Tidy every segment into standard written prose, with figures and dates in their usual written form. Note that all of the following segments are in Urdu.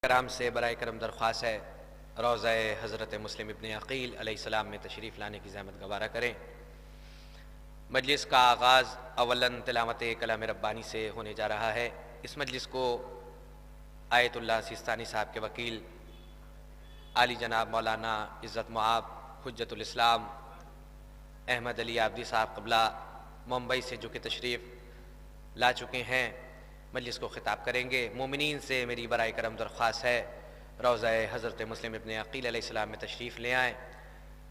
کرام سے برائے کرم درخواست ہے روضہ حضرت مسلم ابن عقیل علیہ السلام میں تشریف لانے کی زحمت گوارا کریں۔ مجلس کا آغاز اولاً تلاوت کلام ربانی سے ہونے جا رہا ہے۔ اس مجلس کو آیت اللہ سیستانی صاحب کے وکیل عالی جناب مولانا عزت معاب حجت الاسلام احمد علی عابدی صاحب قبلہ ممبئی سے جو کہ تشریف لا چکے ہیں مجلس کو خطاب کریں گے۔ مومنین سے میری برائے کرم درخواست ہے روضہ حضرت مسلم ابن عقیل علیہ السلام میں تشریف لے آئیں۔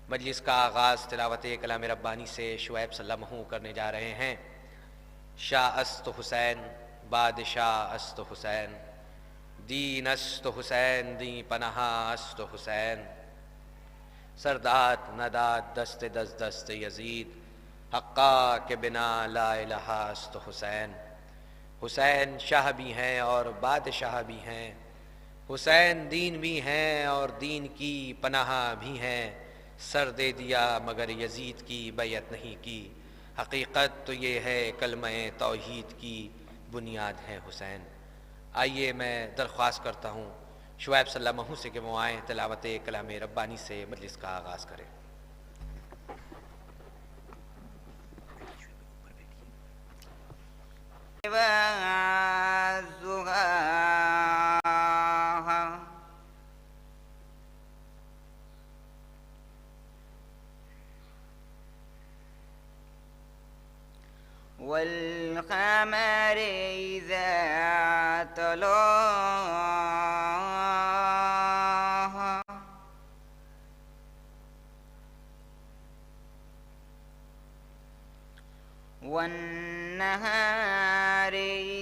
مجلس کا آغاز تلاوت کلام ربانی سے شعیب صلی اللہ علیہ کرنے جا رہے ہیں۔ شاہ است حسین بادشاہ است حسین، دین است حسین دین پناہ است حسین، سرداد نداد دست دست دست یزید، حقا کے بنا لا الہ است حسین۔ حسین شاہ بھی ہیں اور بادشاہ بھی ہیں، حسین دین بھی ہیں اور دین کی پناہ بھی ہیں، سر دے دیا مگر یزید کی بیعت نہیں کی، حقیقت تو یہ ہے کلمہ توحید کی بنیاد ہے حسین۔ آئیے میں درخواست کرتا ہوں شعیب صلی اللہ علیہ وسلم سے کہ وہ آئیں، تلاوت کلام ربانی سے مجلس کا آغاز کریں۔ والقمر إذا تلاها والنهار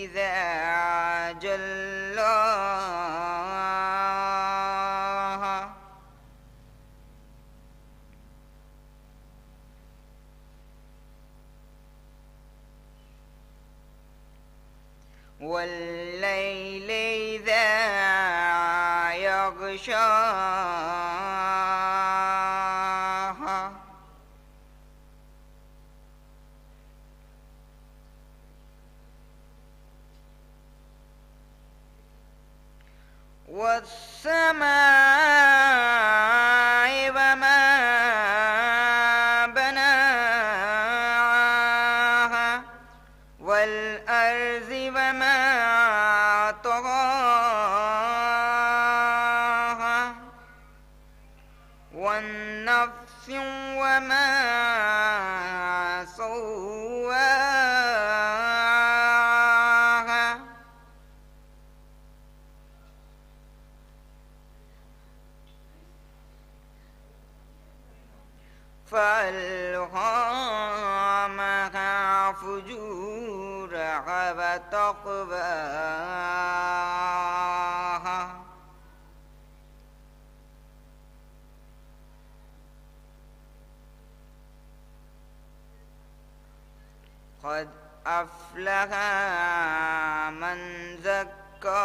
إذا جلاها والليل إذا يغشاها والسماء وما بناها والأرض وما طغاها والنفس وما سواها فألهمها فجورها وتقواها قد أفلح من زكاها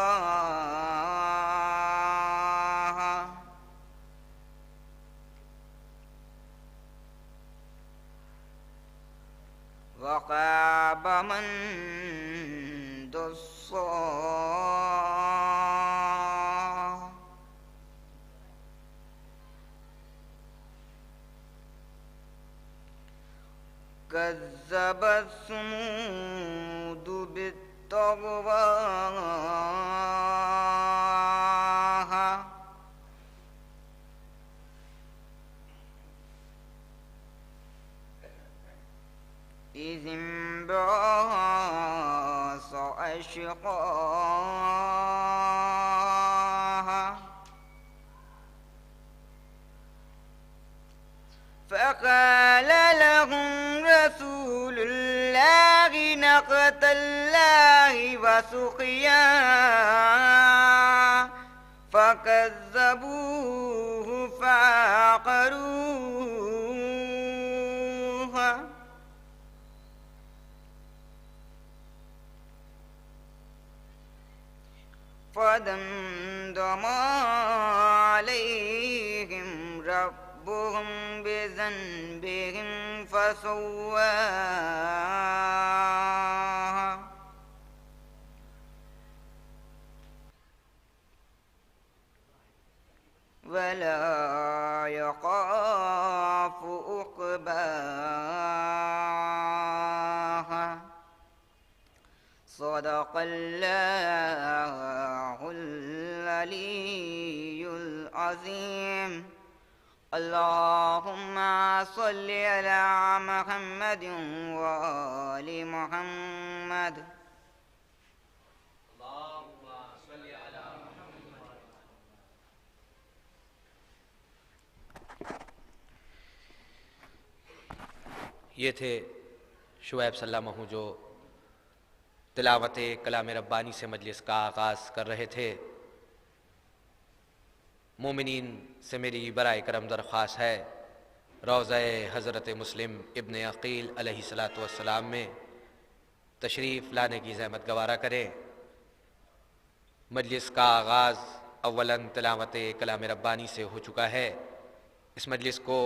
وخاب من دساها كذبت ثمود بطغواها إذ انبعث أشقاها فقال لهم رسول الله ناقة الله وسقياها فكذبوه فعقروها فدمدم عليهم ربهم بذنبهم فسواها ولا يخاف عقباها صدق الله العلي العظيم اللهم صل على محمد وآل محمد یہ تھے شعیب سلامہ جو تلاوت کلام ربانی سے مجلس کا آغاز کر رہے تھے۔ مومنین سے میری برائے کرم درخواست ہے روضہ حضرت مسلم ابن عقیل علیہ السلام میں تشریف لانے کی زحمت گوارا کریں۔ مجلس کا آغاز اولاً تلاوت کلام ربانی سے ہو چکا ہے۔ اس مجلس کو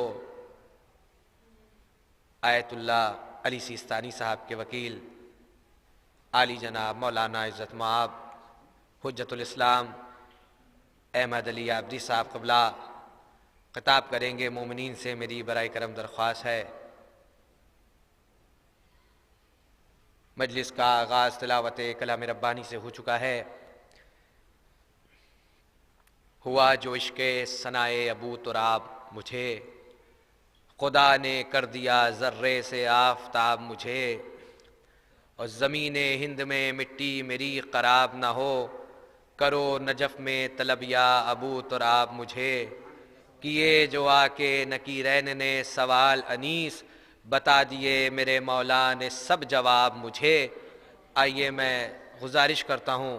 آیت اللہ علی سیستانی صاحب کے وکیل عالی جناب مولانا عزت مآب حجت الاسلام احمد علی عابدی صاحب قبلہ خطاب کریں گے۔ مومنین سے میری برائے کرم درخواست ہے۔ مجلس کا آغاز تلاوت کلام ربانی سے ہو چکا ہے۔ ہوا جو عشق ثنائے ابو تراب مجھے، خدا نے کر دیا ذرے سے آفتاب مجھے، اور زمین ہند میں مٹی میری قراب نہ ہو، کرو نجف میں طلب یا ابو تراب مجھے۔ کیے جو آ کے نکیرین نے سوال انیس، بتا دیے میرے مولا نے سب جواب مجھے۔ آئیے میں گزارش کرتا ہوں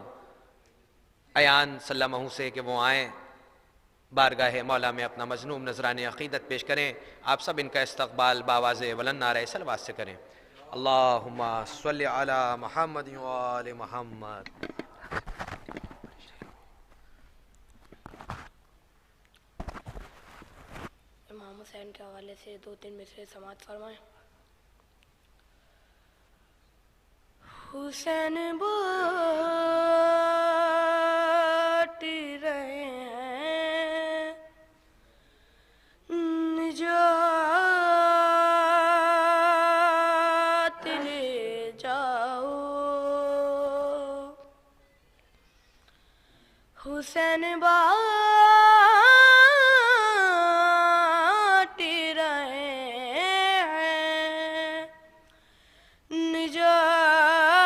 ایان سلمہ سے کہ وہ آئیں بارگاہ مولا میں اپنا مظلوم نذران عقیدت پیش کریں۔ آپ سب ان کا استقبال بآواز بلند نعرہ صلوات سے کریں۔ اللہم صلی علی محمد وآل محمد۔ امام حسین کے حوالے سے 2-3 مصرعے سماعت فرمائیں۔ حسین باٹ رہے ہیں نجات لے جاؤ، حسین باٹ رہے ہیں نجات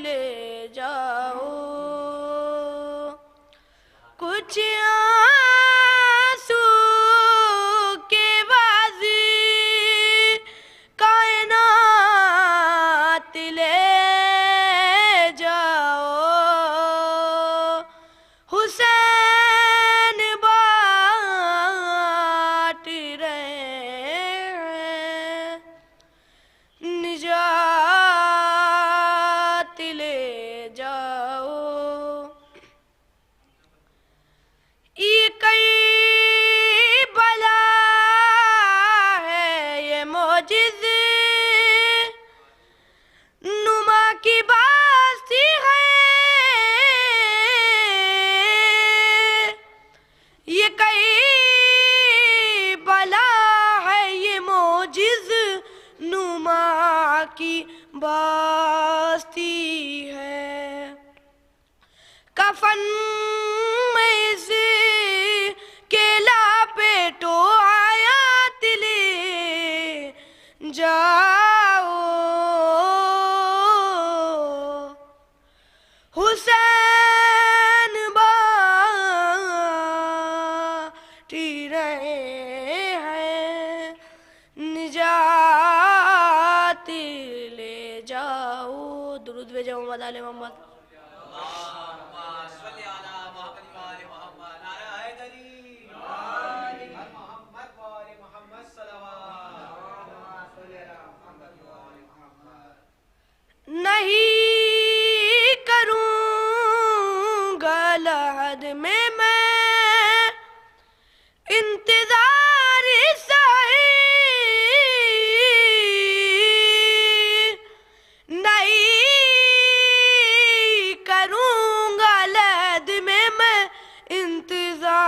لے جاؤ، کچھ آنسو کے بازی کائنات لے جاؤ، حسین باٹ رہے ہیں نجات لے جاؤ۔ یہ کئی بلا ہے یہ معجز نما کی باستی ہے، یہ کئی بلا ہے یہ معجز نما کی باستی ہے، کفن میں اس کے لاپیٹو آیات لے جاؤ، حسین باٹ رہے ہیں نجات لے جاؤ۔ درود بھیجو محمد آل محمد۔ نہیں کروں گا لحد میں انتظار صحیح، نہیں کروں گا لحد میں انتظار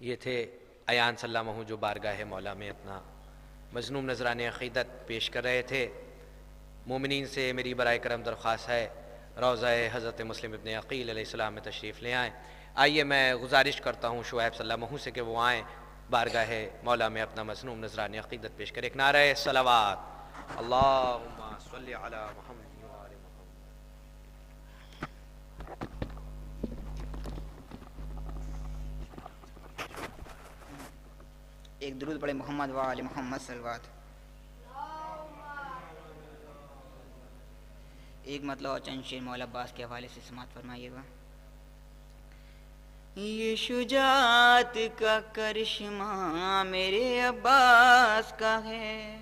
یہ تھے ایان سلامہ جو بارگاہ مولا میں اپنا مظلوم نذران عقیدت پیش کر رہے تھے. مومنین سے میری برائے کرم درخواست ہے روضہ حضرت مسلم ابن عقیل علیہ السلام میں تشریف لے آئیں. آئیے میں گزارش کرتا ہوں شعیب سلامہ سے کہ وہ آئیں بارگاہ مولا میں اپنا مظلوم نذران عقیدت پیش کریں. ایک نعرہ صلوات اللہم صلی علی محمد وآل محمد. ایک درود پڑھے محمد وآل محمد صلوات. ایک مطلب اور چند شعر مولا عباس کے حوالے سے سماعت فرمائیے گا. یہ شجاعت کا کرشمہ میرے عباس کا ہے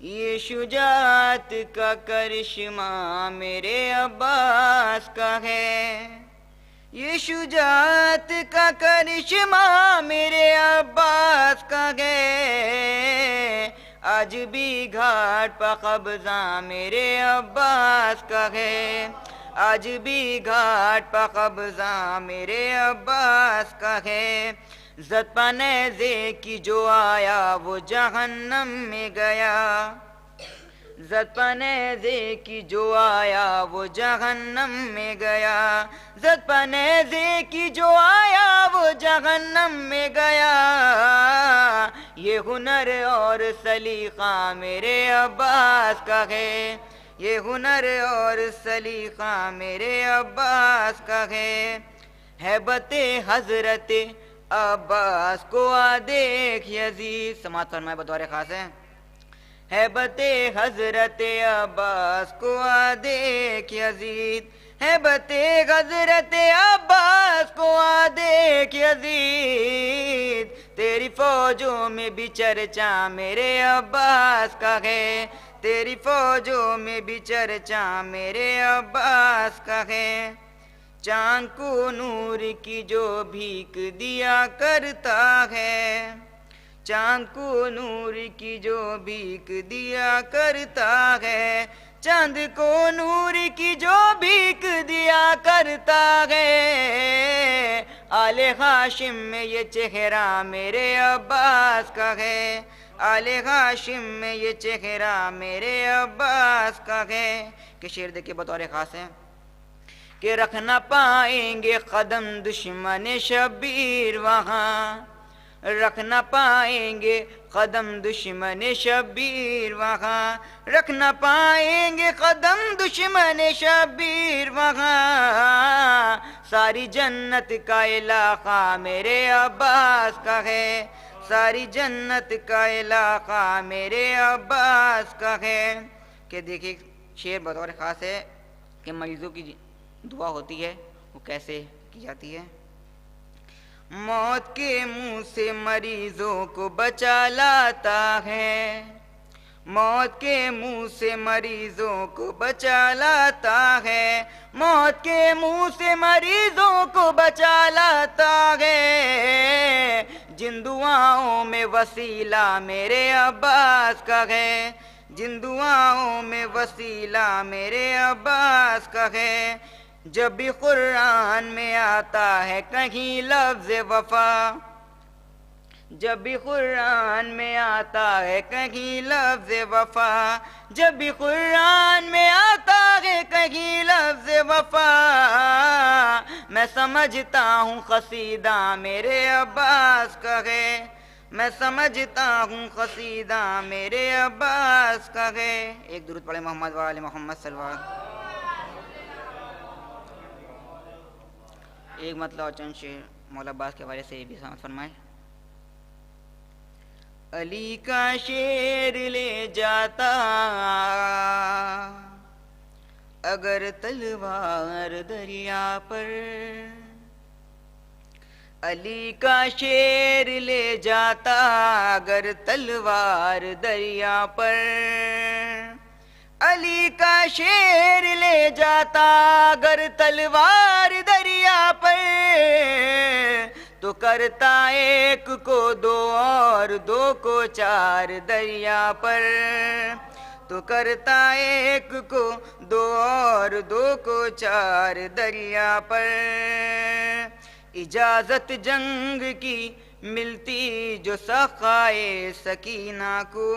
یہ شجاعت کا کرشمہ میرے عباس کا ہے یہ شجاعت کا کرشمہ میرے عباس کا ہے آج بھی گھاٹ پہ قبضہ میرے عباس کا ہے آج بھی گھاٹ پہ قبضہ میرے عباس کا ہے زد پہ نیزے کی جو آیا وہ جہنم میں گیا زد پہ نیزے کی جو آیا وہ جہنم میں گیا زد پہ نیزے کی جو آیا وہ جہنم میں گیا یہ ہنر اور سلیقہ میرے عباس کا ہے یہ ہنر اور سلیقہ میرے عباس کا ہے ہیبت حضرت عباس کو دیکھ یزید سماعت فرمائے بطور خاص ہے ہیبت حضرت عباس کو دیکھ یزید ہیبت حضرت عباس کو دیکھ یزید تیری فوجوں میں بھی چرچا میرے عباس کا ہے تیری فوجوں میں بھی چرچا میرے عباس کا ہے چاند کو نور کی جو بھیک دیا کرتا ہے چاند کو نور کی جو بھیک دیا کرتا ہے چاند کو نور کی جو بھیک دیا کرتا ہے آل ہاشم میں یہ چہرہ میرے عباس کا ہے آل ہاشم میں یہ چہرہ میرے عباس کا ہے کہ شعر دیکھیں بطور خاص ہے کہ رکھ نہ پائیں گے قدم دشمن شبیر وہاں رکھ نہ پائیں گے قدم دشمن شبیر وہاں رکھ نہ پائیں گے قدم دشمن شبیر وہاں ساری جنت کا علاقہ میرے عباس کا ہے ساری جنت کا علاقہ میرے عباس کا ہے کہ دیکھیے شعر بطور خاص ہے کہ مریضوں کی دعا ہوتی ہے وہ کیسے کی جاتی ہے موت کے منہ سے مریضوں کو بچا لاتا ہے موت کے منہ سے مریضوں کو بچا لاتا ہے موت کے منہ سے مریضوں کو بچا لاتا ہے جن دعاؤں میں وسیلہ میرے عباس کا ہے جن دعاؤں میں وسیلہ میرے عباس کا ہے جب بھی قرآن میں آتا ہے کہیں لفظ وفا جب بھی قرآن میں آتا ہے کہیں لفظ وفا جب بھی قرآن میں آتا ہے کہیں لفظ وفا میں سمجھتا ہوں قصیدہ میرے عباس کا ہے میں سمجھتا ہوں قصیدہ میرے عباس کا ہے. ایک درود پڑھے محمد وآل محمد صلی اللہ علیہ وسلم. ایک مطلب اور چند شعر مولا عباس کے حوالے سے بھی سماعت فرمائے. علی کا شیر لے جاتا اگر تلوار دریا پر، علی کا شیر لے جاتا اگر تلوار دریا پر، علی کا شیر لے جاتا اگر تلوار دریا پر، تو کرتا ایک کو دو اور دو کو چار دریا پر، تو کرتا ایک کو دو اور دو کو چار دریا پر، اجازت جنگ کی ملتی جو سخائے سکینہ کو،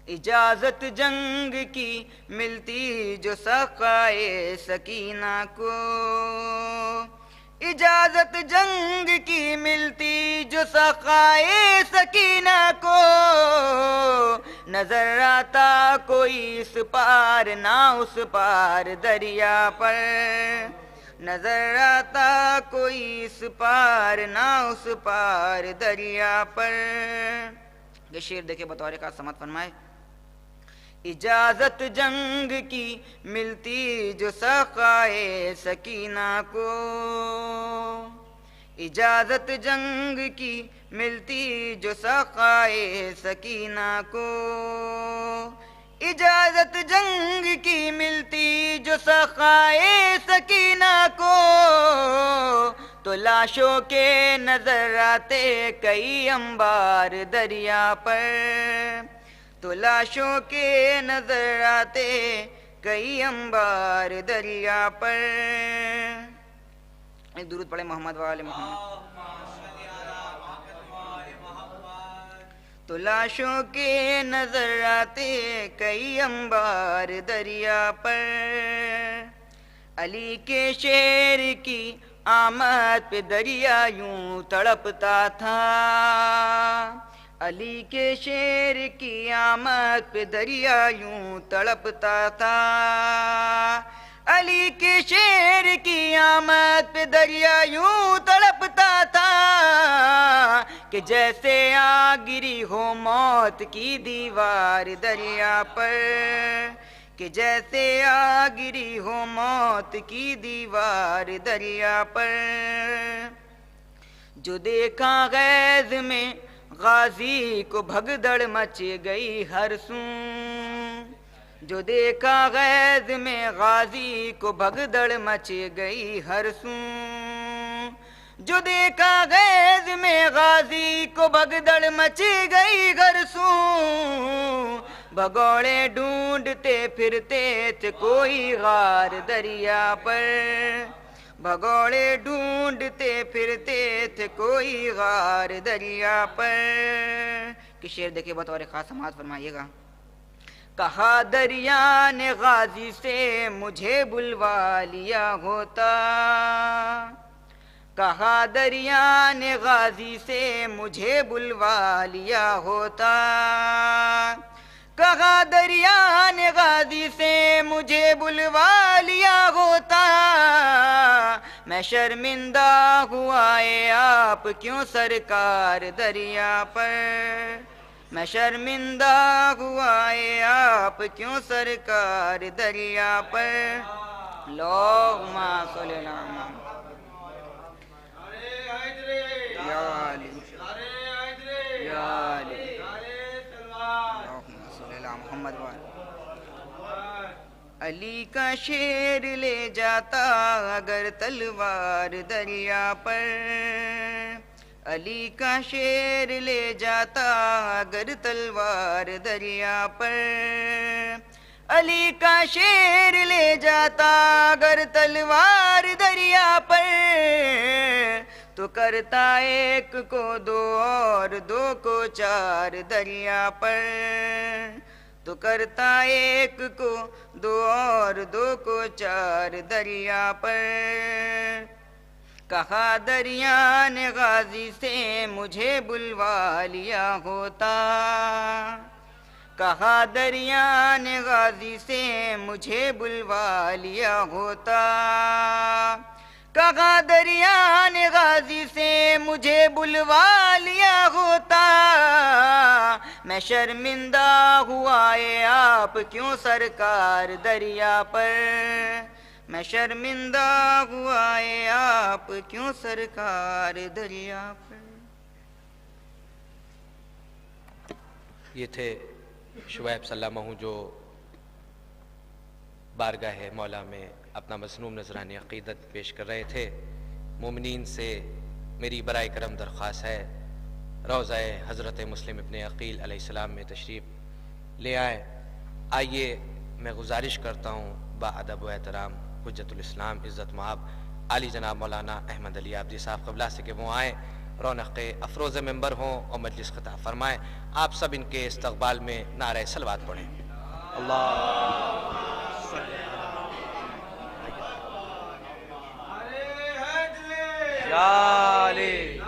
اجازت جنگ کی ملتی جو سخائے سکینہ کو، اجازت جنگ کی ملتی جو سخائے سکینہ کو، نظر آتا کوئی اس پار نہ اس پار دریا پر، نظر آتا کوئی اس پار نہ اس پار دریا پر۔ یہ شعر دیکھے بطور کا سمت فرمائے، اجازت جنگ کی ملتی جو سخائے سکینہ کو، اجازت جنگ کی ملتی جو سخائے سکینہ کو، اجازت جنگ کی ملتی جو سخائے سکینہ کو، تو لاشوں کے نظر آتے کئی انبار دریا پر، تو لاشوں کے نظر آتے کئی انبار دریا پر۔ ایک درود پڑھیں محمد وآل محمد۔ تو لاشوں کے نظر آتے کئی انبار دریا پر، علی کے شیر کی آمد پہ دریا یوں تڑپتا تھا، علی کے شیر کی آمد پہ دریا یوں تڑپتا تھا، علی کے شیر کی آمد پہ دریا یوں تڑپتا تھا، کہ جیسے آ گری ہو موت کی دیوار دریا پر، کہ جیسے آ گری ہو موت کی دیوار دریا پر، جو دیکھا غیظ میں غازی کو بھگدڑ مچ گئی ہر سوں، جو دیکھا غیظ میں غازی کو بھگدڑ مچ گئی ہر سوں، جو دیکھا غیظ میں غازی کو بھگدڑ مچ گئی ہر سوں، بھگوڑے ڈھونڈتے پھرتے تھے کوئی غار دریا پر، بھگوڑے ڈھونڈتے پھرتے تھے کوئی غار دریا پر۔ کہ شعر دیکھیں بطور خاص سماعت فرمائیے گا۔ کہا دریا نے غازی سے مجھے بلوا لیا ہوتا، کہا دریا نے غازی سے مجھے بلوا لیا ہوتا، کہا دریا نے غازی سے مجھے بلوا لیا ہوتا، میں شرمندہ ہوا اے آپ کیوں سرکار دریا پر، میں شرمندہ ہوا اے آپ کیوں سرکار دریا پر، اللہم صلی اللہ یا علی یا علی محمد وآل۔ علی کا شیر لے جاتا اگر تلوار دریا پر، علی کا شیر لے جاتا اگر تلوار دریا پر، علی کا شیر لے جاتا اگر تلوار دریا پر، تو کرتا ایک کو دو اور دو کو چار دریا پر، تو کرتا ایک کو دو اور دو کو چار دریا پر۔ کہا دریا نے غازی سے مجھے بلوا لیا ہوتا، کہا دریا نے غازی سے مجھے بلوا لیا ہوتا، کہا دریا نے غازی سے مجھے بلوا لیا ہوتا، میں شرمندہ ہوا اے آپ کیوں سرکار دریا پر، میں شرمندہ ہوا اے آپ کیوں سرکار دریا پر۔ یہ تھے شعیب سلامہ جو بارگاہ مولا میں اپنا مصنوع نذرانِ عقیدت پیش کر رہے تھے۔ مومنین سے میری برائے کرم درخواست ہے روضہ حضرت مسلم ابن عقیل علیہ السلام میں تشریف لے آئیں۔ آئیے میں گزارش کرتا ہوں با ادب و احترام حجت الاسلام عزت مآب عالی جناب مولانا احمد علی عابدی صاحب قبلہ سے کہ وہ آئیں، رونق افروز ممبر ہوں اور مجلس خطاب فرمائیں۔ آپ سب ان کے استقبال میں نعرہ صلوات پڑھیں۔ یا علی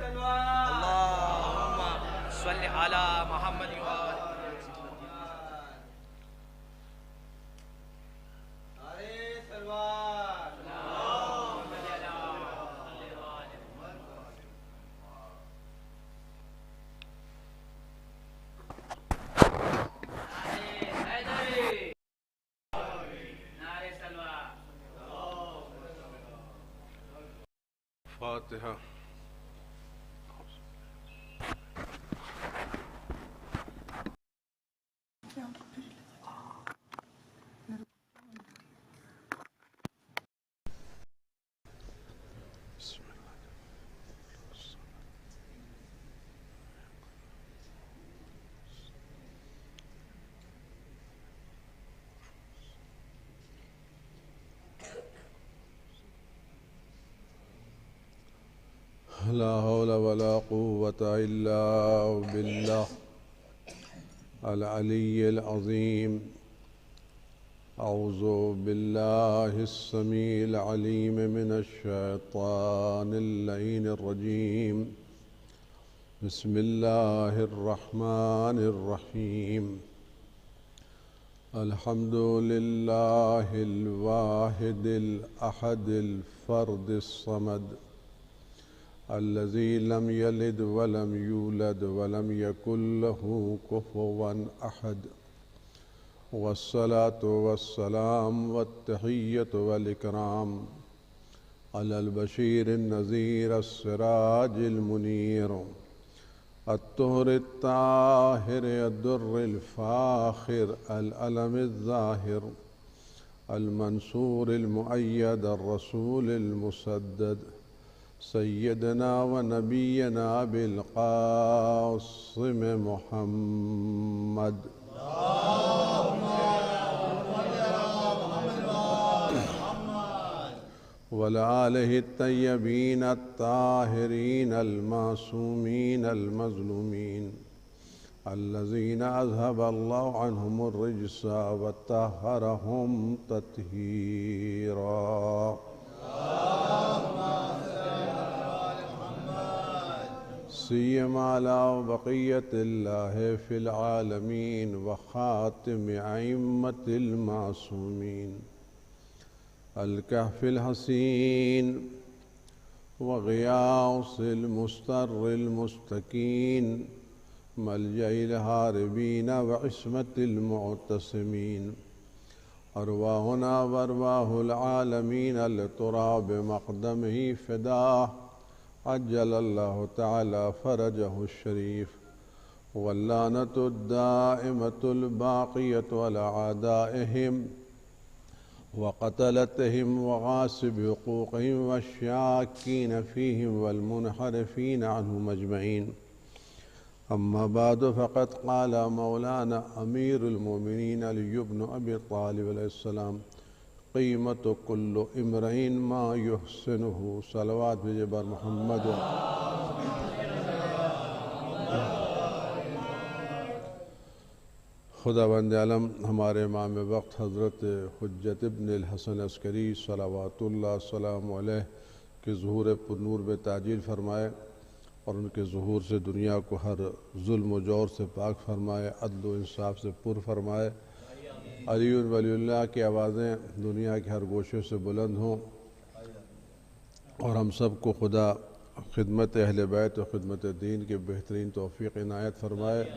اللہم صلی علی محمد فاتحہ۔ لا حول ولا قوة إلا بالله العلي العظيم۔ أعوذ بالله السميع العليم من الشيطان اللعين الرجيم۔ بسم الله الرحمن الرحيم۔ الحمد لله الواحد الأحد الفرد الصمد الذي لم يلد ولم يولد ولم يكن له كفوا أحد، والصلاة والسلام والتحية والإكرام على البشير النذير السراج المنير الطهر الطاهر الدر الفاخر العلم الظاهر المنصور المؤيد الرسول المسدد سيدنا ونبينا بالقاسم محمد وآله الطيبين الطاهرين المعصومين المظلومين الذين أذهب الله عنهم الرجس وطهرهم تطهيرا سيما على بقية الله في العالمين وخاتم أئمة المعصومين الكهف الحسين وغياث المستر المستكين ملجأ الهاربين وعصمة المعتصمين أرواحنا وأرواح العالمين لتراب مقدمه فداه عجل الله تعالى فرجه الشريف واللعنة الدائمة الباقية على أعدائهم وقتلتهم وغاصب حقوقهم والشاكين فيهم والمنحرفين عنهم أجمعين. أما بعد فقد قال مولانا أمير المؤمنين علي بن أبي طالب عليه السلام قيمة كل امرئ ما يحسنه صلوات بجبر محمد خداوند عالم ہمارے امام وقت حضرت حجت ابن الحسن عسکری صلوات اللہ السلام علیہ کے ظہور پر نور میں تعجیل فرمائے اور ان کے ظہور سے دنیا کو ہر ظلم و جور سے پاک فرمائے، عدل و انصاف سے پر فرمائے، علی ولی اللہ کی آوازیں دنیا کے ہر گوشے سے بلند ہوں اور ہم سب کو خدا خدمت اہل بیت و خدمت دین کے بہترین توفیق عنایت فرمائے۔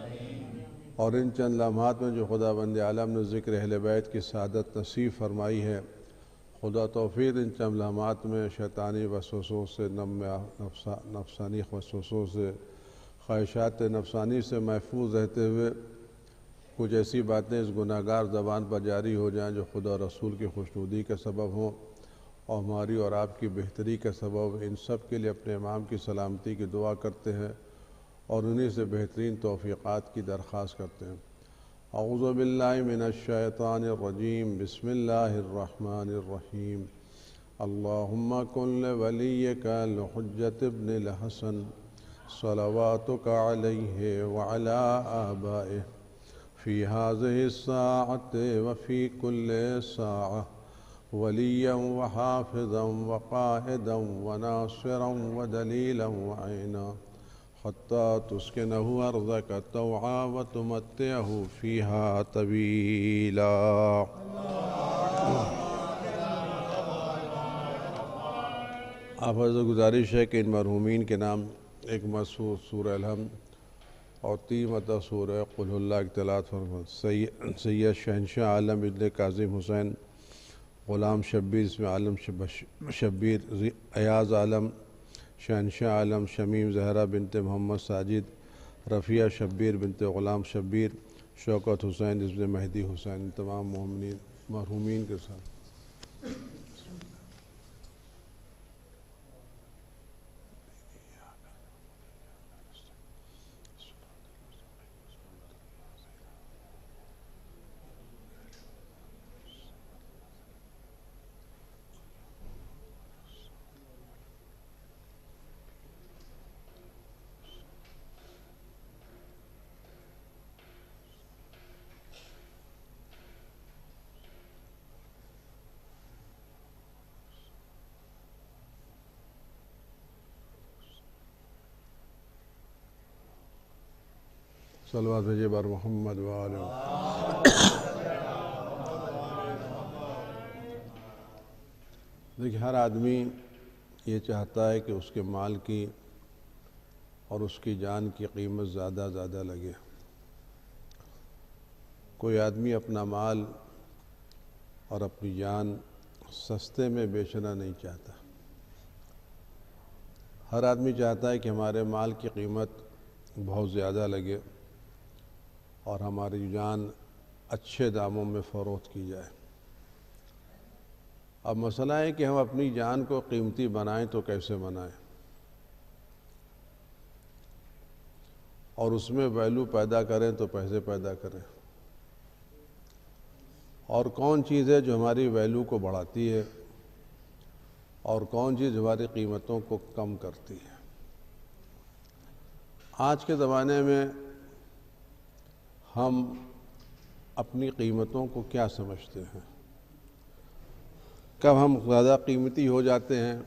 اور ان چند لمحات میں جو خدا بند عالم نے ذکر اہل بیت کی سعادت نصیب فرمائی ہے، خدا توفیق ان چند لمحات میں شیطانی وسوسوں سے، نفسانی وسوسوں سے، خواہشات نفسانی سے محفوظ رہتے ہوئے کچھ ایسی باتیں اس گناہ گار زبان پر جاری ہو جائیں جو خدا رسول کی خوشنودی کا سبب ہوں اور ہماری اور آپ کی بہتری کا سبب۔ ان سب کے لیے اپنے امام کی سلامتی کی دعا کرتے ہیں اور انہی سے بہترین توفیقات کی درخواست کرتے ہیں۔ اعوذ باللہ من الشیطان الرجیم، بسم اللہ الرحمن الرحیم۔ اللہم کن لولیک الحجۃ ابن الحسن صلواتک علیہ وعلی آبائہ فی هذه الساعة وفی کل ساعة ولیا وحافظا وقائدا وناصرا ودلیلا وعینا حتی تسکنہ ارضک طوعا وتمتعہ فیہا طویلا۔ آپ حضرت گزارش ہے کہ ان مرحومین کے نام ایک مسور سورہ الحمد اور 3 مرتبہ سورہ قل اللہ کی تلاوت فرمائیں۔ سید شہنشاہ عالم ابن کاظم حسین، غلام شبیر اس میں عالم شبیر، ایاز عالم، شہنشاہ عالم، شمیم زہرہ بنت محمد ساجد، رفیہ شبیر بنت غلام شبیر، شوکت حسین ابن مہدی حسین، تمام مرحومین کے ساتھ۔ صلوات بھیجے بار محمد وآلہ۔ دیکھیں، ہر آدمی یہ چاہتا ہے کہ اس کے مال کی اور اس کی جان کی قیمت زیادہ لگے۔ کوئی آدمی اپنا مال اور اپنی جان سستے میں بیچنا نہیں چاہتا۔ ہر آدمی چاہتا ہے کہ ہمارے مال کی قیمت بہت زیادہ لگے اور ہماری جان اچھے داموں میں فروخت کی جائے۔ اب مسئلہ ہے کہ ہم اپنی جان کو قیمتی بنائیں تو کیسے بنائیں، اور اس میں ویلیو پیدا کریں تو پیسے پیدا کریں، اور کون چیز ہے جو ہماری ویلیو کو بڑھاتی ہے اور کون چیز ہماری قیمتوں کو کم کرتی ہے۔ آج کے زمانے میں ہم اپنی قیمتوں کو کیا سمجھتے ہیں؟ کب ہم زیادہ قیمتی ہو جاتے ہیں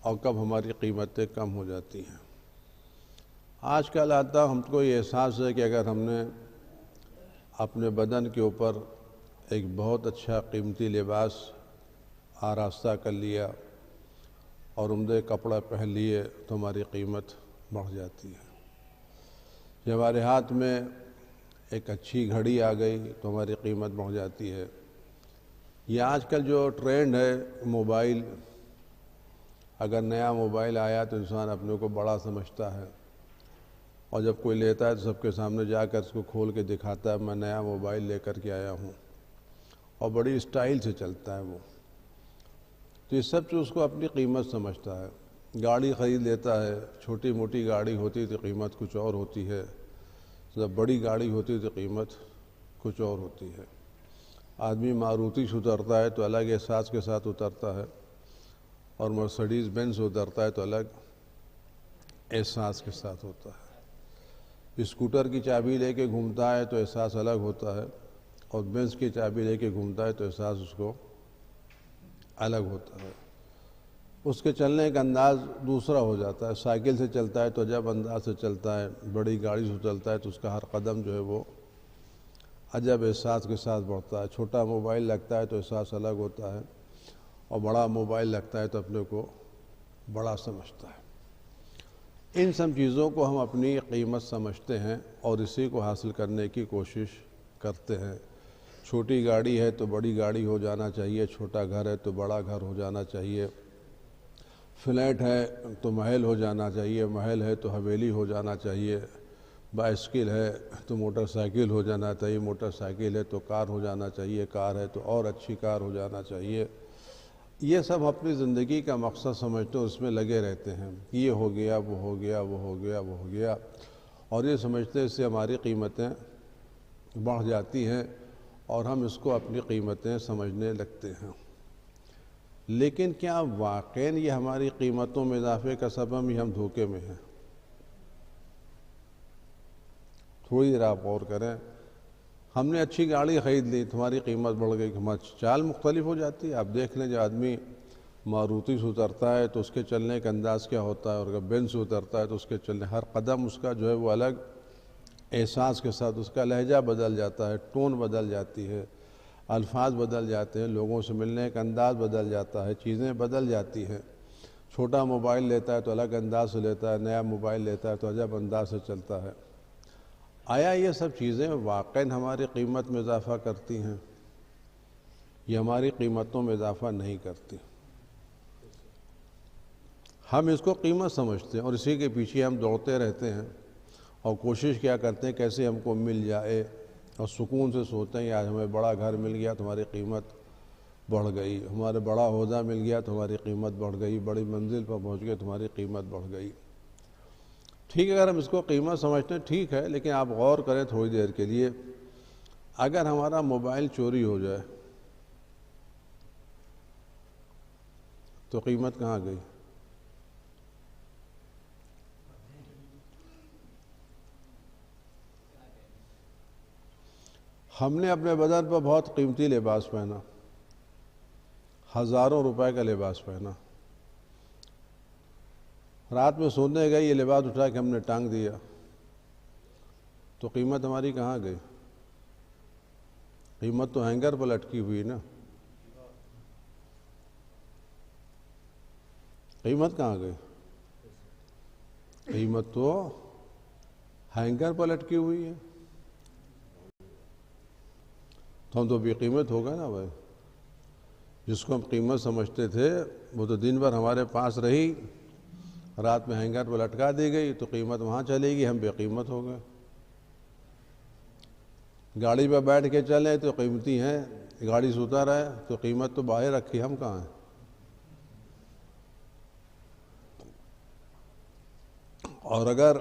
اور کب ہماری قیمتیں کم ہو جاتی ہیں؟ آج کل ہم کو یہ احساس ہے کہ اگر ہم نے اپنے بدن کے اوپر ایک بہت اچھا قیمتی لباس آراستہ کر لیا اور عمدہ کپڑا پہن لیے تو ہماری قیمت بڑھ جاتی ہے۔ جب ہمارے ہاتھ میں ایک اچھی گھڑی آ گئی تو ہماری قیمت بڑھ جاتی ہے۔ یہ آج کل جو ٹرینڈ ہے موبائل، اگر نیا موبائل آیا تو انسان اپنے کو بڑا سمجھتا ہے، اور جب کوئی لیتا ہے تو سب کے سامنے جا کر اس کو کھول کے دکھاتا ہے میں نیا موبائل لے کر کے آیا ہوں، اور بڑی اسٹائل سے چلتا ہے وہ۔ تو یہ سب چیز اس کو اپنی قیمت سمجھتا ہے۔ گاڑی خرید لیتا ہے، چھوٹی موٹی گاڑی ہوتی تو قیمت کچھ اور ہوتی ہے، جب بڑی گاڑی ہوتی تو قیمت کچھ اور ہوتی ہے۔ آدمی ماروتی سے اترتا ہے تو الگ احساس کے ساتھ اترتا ہے، اور مرسڈیز بینز سے اترتا ہے تو الگ احساس کے ساتھ ہوتا ہے۔ اسکوٹر کی چابی لے کے گھومتا ہے تو احساس الگ ہوتا ہے، اور بینز کی چابی لے کے گھومتا ہے تو احساس اس کو الگ ہوتا ہے۔ اس کے چلنے کا انداز دوسرا ہو جاتا ہے۔ سائیکل سے چلتا ہے تو عجب انداز سے چلتا ہے، بڑی گاڑی سے چلتا ہے تو اس کا ہر قدم جو ہے وہ عجب احساس کے ساتھ بڑھتا ہے۔ چھوٹا موبائل لگتا ہے تو احساس الگ ہوتا ہے، اور بڑا موبائل لگتا ہے تو اپنے کو بڑا سمجھتا ہے۔ ان سب چیزوں کو ہم اپنی قیمت سمجھتے ہیں اور اسی کو حاصل کرنے کی کوشش کرتے ہیں۔ چھوٹی گاڑی ہے تو بڑی گاڑی ہو جانا چاہیے، چھوٹا گھر ہے تو بڑا گھر ہو جانا چاہیے، فلیٹ ہے تو محل ہو جانا چاہیے، محل ہے تو حویلی ہو جانا چاہیے، بائسکل ہے تو موٹر سائیکل ہو جانا چاہیے، موٹر سائیکل ہے تو کار ہو جانا چاہیے، کار ہے تو اور اچھی کار ہو جانا چاہیے۔ یہ سب اپنی زندگی کا مقصد سمجھتے ہیں، اس میں لگے رہتے ہیں، یہ ہو گیا، وہ ہو گیا، وہ ہو گیا، وہ ہو گیا، اور یہ سمجھتے ہیں اس سے ہماری قیمتیں بڑھ جاتی ہیں اور ہم اس کو اپنی قیمتیں سمجھنے لگتے ہیں۔ لیکن کیا واقعاً یہ ہماری قیمتوں میں اضافے کا سبب ہی ہم دھوکے میں ہیں؟ تھوڑی دیر آپ غور کریں، ہم نے اچھی گاڑی خرید لی، تمہاری قیمت بڑھ گئی، ہماری چال مختلف ہو جاتی ہے۔ آپ دیکھ لیں جو آدمی ماروتی سے اترتا ہے تو اس کے چلنے کا انداز کیا ہوتا ہے، اور اگر بینز سے اترتا ہے تو اس کے چلنے ہر قدم اس کا جو ہے وہ الگ احساس کے ساتھ، اس کا لہجہ بدل جاتا ہے، ٹون بدل جاتی ہے، الفاظ بدل جاتے ہیں، لوگوں سے ملنے کا انداز بدل جاتا ہے، چیزیں بدل جاتی ہیں۔ چھوٹا موبائل لیتا ہے تو الگ انداز سے لیتا ہے، نیا موبائل لیتا ہے تو عجب انداز سے چلتا ہے۔ آیا یہ سب چیزیں واقعاً ہماری قیمت میں اضافہ کرتی ہیں؟ یہ ہماری قیمتوں میں اضافہ نہیں کرتی۔ ہم اس کو قیمت سمجھتے ہیں اور اسی کے پیچھے ہم دوڑتے رہتے ہیں اور کوشش کیا کرتے ہیں کیسے ہم کو مل جائے، اور سکون سے سوچتے ہیں آج ہمیں بڑا گھر مل گیا تو ہماری قیمت بڑھ گئی، ہمارے بڑا عہدہ مل گیا تو ہماری قیمت بڑھ گئی، بڑی منزل پر پہنچ گئے تو ہماری قیمت بڑھ گئی۔ ٹھیک ہے، اگر ہم اس کو قیمت سمجھتے ہیں ٹھیک ہے، لیکن آپ غور کریں تھوڑی دیر کے لیے، اگر ہمارا موبائل چوری ہو جائے تو قیمت کہاں گئی؟ ہم نے اپنے بدن پر بہت قیمتی لباس پہنا، ہزاروں روپے کا لباس پہنا، رات میں سونے گئے یہ لباس اٹھا کے ہم نے ٹانگ دیا تو قیمت ہماری کہاں گئی؟ قیمت تو ہینگر پر لٹکی ہوئی نا، قیمت کہاں گئی؟ قیمت تو ہینگر پر لٹکی ہوئی ہے، تو ہم تو بے قیمت ہو گئے نا بھائی۔ جس کو ہم قیمت سمجھتے تھے وہ تو دن بھر ہمارے پاس رہی، رات میں ہینگر پر لٹکا دی گئی تو قیمت وہاں چلے گی، ہم بے قیمت ہو گئے۔ گاڑی پہ بیٹھ کے چلے تو قیمتی ہیں، گاڑی سے اتر ہے تو قیمت تو باہر رکھی، ہم کہاں ہیں؟ اور اگر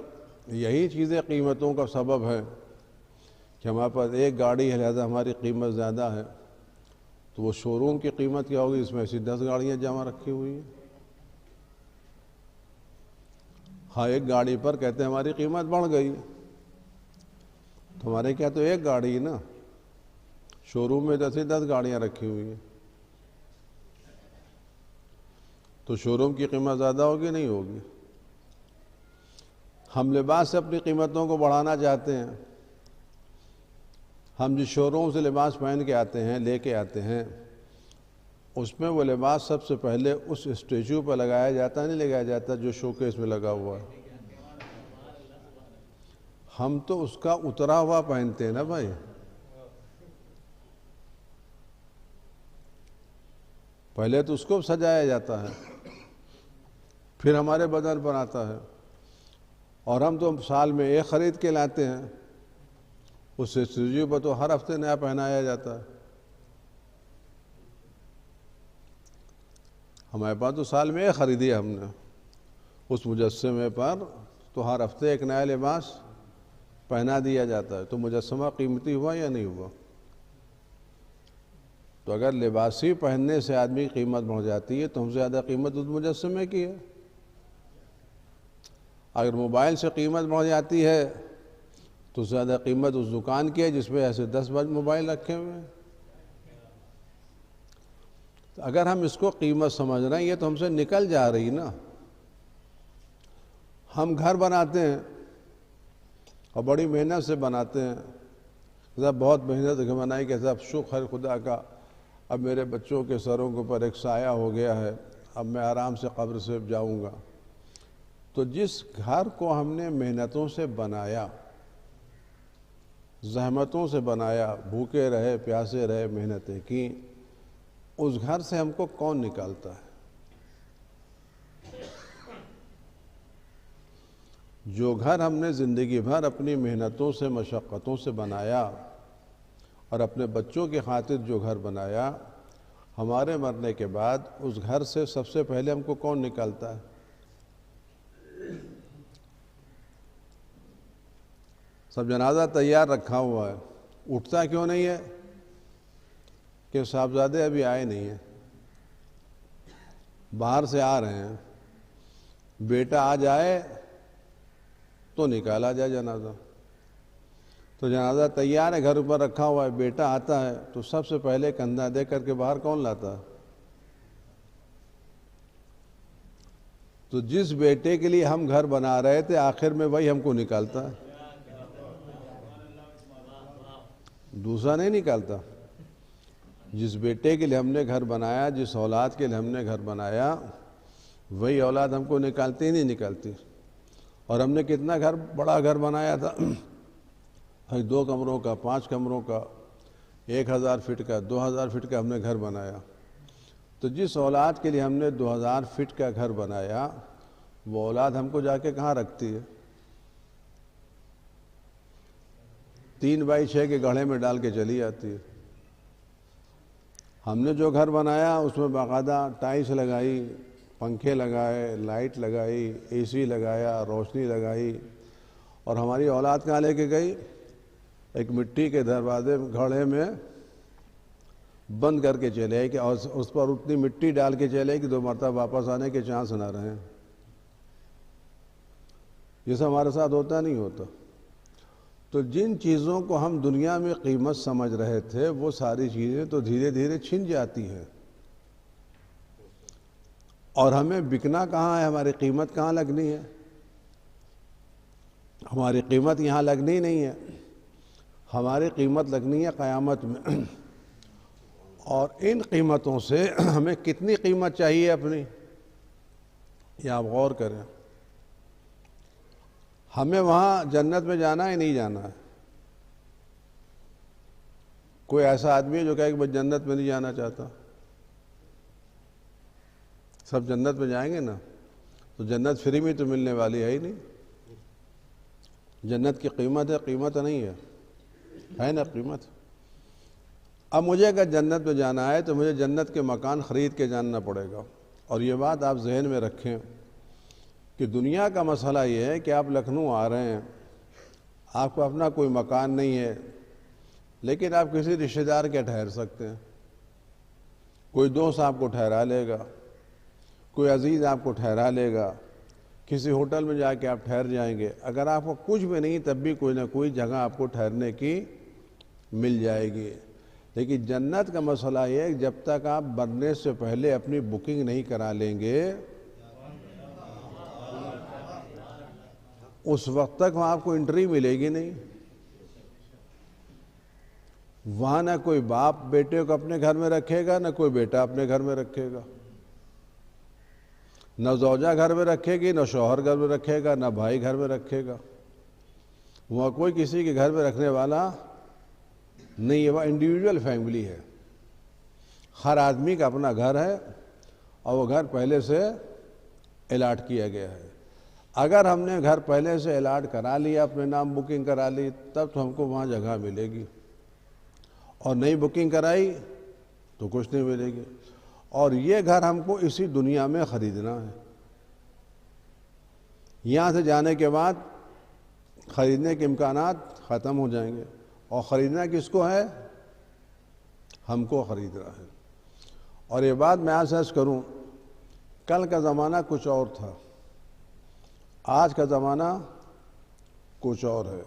یہی چیزیں قیمتوں کا سبب ہے کہ ہمارے پاس ایک گاڑی ہے لہذا ہماری قیمت زیادہ ہے، تو وہ شو روم کی قیمت کیا ہوگی؟ اس میں ایسی 10 گاڑیاں جمع رکھی ہوئی ہیں۔ ہاں ایک گاڑی پر کہتے ہیں ہماری قیمت بڑھ گئی، تو ہمارے کیا تو ایک گاڑی ہے نا، شو روم میں ایسی 10 گاڑیاں رکھی ہوئی ہیں، تو شو روم کی قیمت زیادہ ہوگی نہیں ہوگی؟ ہم لباس سے اپنی قیمتوں کو بڑھانا چاہتے ہیں، ہم جس شو روم سے لباس پہن کے آتے ہیں، لے کے آتے ہیں، اس میں وہ لباس سب سے پہلے اس اسٹیچو پر لگایا جاتا نہیں لگایا جاتا جو شو کیس میں لگا ہوا ہے؟ ہم تو اس کا اترا ہوا پہنتے ہیں نا بھائی۔ پہلے تو اس کو سجایا جاتا ہے، پھر ہمارے بدن پر آتا ہے، اور ہم تو سال میں ایک خرید کے لاتے ہیں، اس اسٹیچو پر تو ہر ہفتے نیا پہنایا جاتا ہے۔ ہمارے پاس تو سال میں ایک خریدی ہم نے، اس مجسمے پر تو ہر ہفتے ایک نیا لباس پہنا دیا جاتا ہے، تو مجسمہ قیمتی ہوا یا نہیں ہوا؟ تو اگر لباسی پہننے سے آدمی کی قیمت بڑھ جاتی ہے تو ہم سے زیادہ قیمت اس مجسمے کی ہے۔ اگر موبائل سے قیمت بڑھ جاتی ہے تو زیادہ قیمت اس دکان کی ہے جس پہ ایسے 10 موبائل رکھے ہوئے ہیں۔ اگر ہم اس کو قیمت سمجھ رہے ہیں یہ تو ہم سے نکل جا رہی نا۔ ہم گھر بناتے ہیں اور بڑی محنت سے بناتے ہیں، بہت محنت سے بنائی کہ سب شکر ہے خدا کا، اب میرے بچوں کے سروں کے اوپر ایک سایہ ہو گیا ہے، اب میں آرام سے قبر سے جاؤں گا، تو جس گھر کو ہم نے محنتوں سے بنایا، زحمتوں سے بنایا، بھوکے رہے پیاسے رہے محنتیں کی، اس گھر سے ہم کو کون نکالتا ہے؟ جو گھر ہم نے زندگی بھر اپنی محنتوں سے مشقتوں سے بنایا اور اپنے بچوں کی خاطر جو گھر بنایا، ہمارے مرنے کے بعد اس گھر سے سب سے پہلے ہم کو کون نکالتا ہے؟ سب جنازہ تیار رکھا ہوا ہے، اٹھتا کیوں نہیں ہے؟ کہ صاحبزادے ابھی آئے نہیں ہیں، باہر سے آ رہے ہیں، بیٹا آ جائے تو نکالا جائے جنازہ۔ تو جنازہ تیار ہے، گھر پر رکھا ہوا ہے، بیٹا آتا ہے تو سب سے پہلے کندھا دے کر کے باہر کون لاتا ہے؟ تو جس بیٹے کے لیے ہم گھر بنا رہے تھے، آخر میں وہی ہم کو نکالتا ہے، دوسرا نہیں نکالتا۔ جس بیٹے کے لیے ہم نے گھر بنایا، جس اولاد کے لیے ہم نے گھر بنایا، وہی اولاد ہم کو نکالتی ہی نہیں نکالتی۔ اور ہم نے کتنا بڑا گھر بنایا تھا، 2 کمروں کا، 5 کمروں کا، 1000 فٹ کا، 2000 فٹ کا ہم نے گھر بنایا۔ تو جس اولاد کے لیے ہم نے 2000 فٹ کا گھر بنایا، وہ اولاد ہم کو جا کے کہاں رکھتی ہے؟ 3x6 کے گڑھے میں ڈال کے چلی جاتی ہے۔ ہم نے جو گھر بنایا اس میں باقاعدہ ٹائلس لگائی، پنکھے لگائے، لائٹ لگائی، اے سی لگایا، روشنی لگائی، اور ہماری اولاد کہاں لے کے گئی؟ ایک مٹی کے دروازے گھڑے میں بند کر کے چلے کہ اس پر اتنی مٹی ڈال کے چلے کہ 2 مرتبہ واپس آنے کے چانس نہ رہیں۔ یہ سب ہمارے ساتھ ہوتا نہیں ہوتا؟ تو جن چیزوں کو ہم دنیا میں قیمت سمجھ رہے تھے، وہ ساری چیزیں تو دھیرے دھیرے چھن جاتی ہیں، اور ہمیں بکنا کہاں ہے؟ ہماری قیمت کہاں لگنی ہے؟ ہماری قیمت یہاں لگنی نہیں ہے، ہماری قیمت لگنی ہے قیامت میں۔ اور ان قیمتوں سے ہمیں کتنی قیمت چاہیے اپنی، یہ آپ غور کریں۔ ہمیں وہاں جنت میں جانا ہے نہیں جانا ہے؟ کوئی ایسا آدمی ہے جو کہے کہ میں جنت میں نہیں جانا چاہتا؟ سب جنت میں جائیں گے نا؟ تو جنت فری میں تو ملنے والی ہے ہی نہیں۔ جنت کی قیمت ہے، قیمت نہیں ہے نا قیمت۔ اب مجھے اگر جنت میں جانا ہے تو مجھے جنت کے مکان خرید کے جاننا پڑے گا۔ اور یہ بات آپ ذہن میں رکھیں کہ دنیا کا مسئلہ یہ ہے کہ آپ لکھنؤ آ رہے ہیں، آپ کو اپنا کوئی مکان نہیں ہے، لیکن آپ کسی رشتہ دار کے ٹھہر سکتے ہیں، کوئی دوست آپ کو ٹھہرا لے گا، کوئی عزیز آپ کو ٹھہرا لے گا، کسی ہوٹل میں جا کے آپ ٹھہر جائیں گے۔ اگر آپ کو کچھ بھی نہیں تب بھی کوئی نہ کوئی جگہ آپ کو ٹھہرنے کی مل جائے گی۔ لیکن جنت کا مسئلہ یہ ہے کہ جب تک آپ مرنے سے پہلے اپنی بکنگ نہیں کرا لیں گے، اس وقت تک وہاں آپ کو انٹری ملے گی نہیں۔ وہاں نہ کوئی باپ بیٹے کو اپنے گھر میں رکھے گا، نہ کوئی بیٹا اپنے گھر میں رکھے گا، نہ زوجہ گھر میں رکھے گی، نہ شوہر گھر میں رکھے گا، نہ بھائی گھر میں رکھے گا۔ وہاں کوئی کسی کے گھر میں رکھنے والا نہیں ہے، وہ انڈیویجول فیملی ہے۔ ہر آدمی کا اپنا گھر ہے، اور وہ گھر پہلے سے الاٹ کیا گیا ہے۔ اگر ہم نے گھر پہلے سے الاٹ کرا لیا، اپنے نام بکنگ کرا لی، تب تو ہم کو وہاں جگہ ملے گی، اور نہیں بکنگ کرائی تو کچھ نہیں ملے گی۔ اور یہ گھر ہم کو اسی دنیا میں خریدنا ہے۔ یہاں سے جانے کے بعد خریدنے کے امکانات ختم ہو جائیں گے، اور خریدنا کس کو ہے؟ ہم کو خرید رہا ہے۔ اور یہ بات میں آپ سے عرض کروں، کل کا زمانہ کچھ اور تھا، آج کا زمانہ کچھ اور ہے۔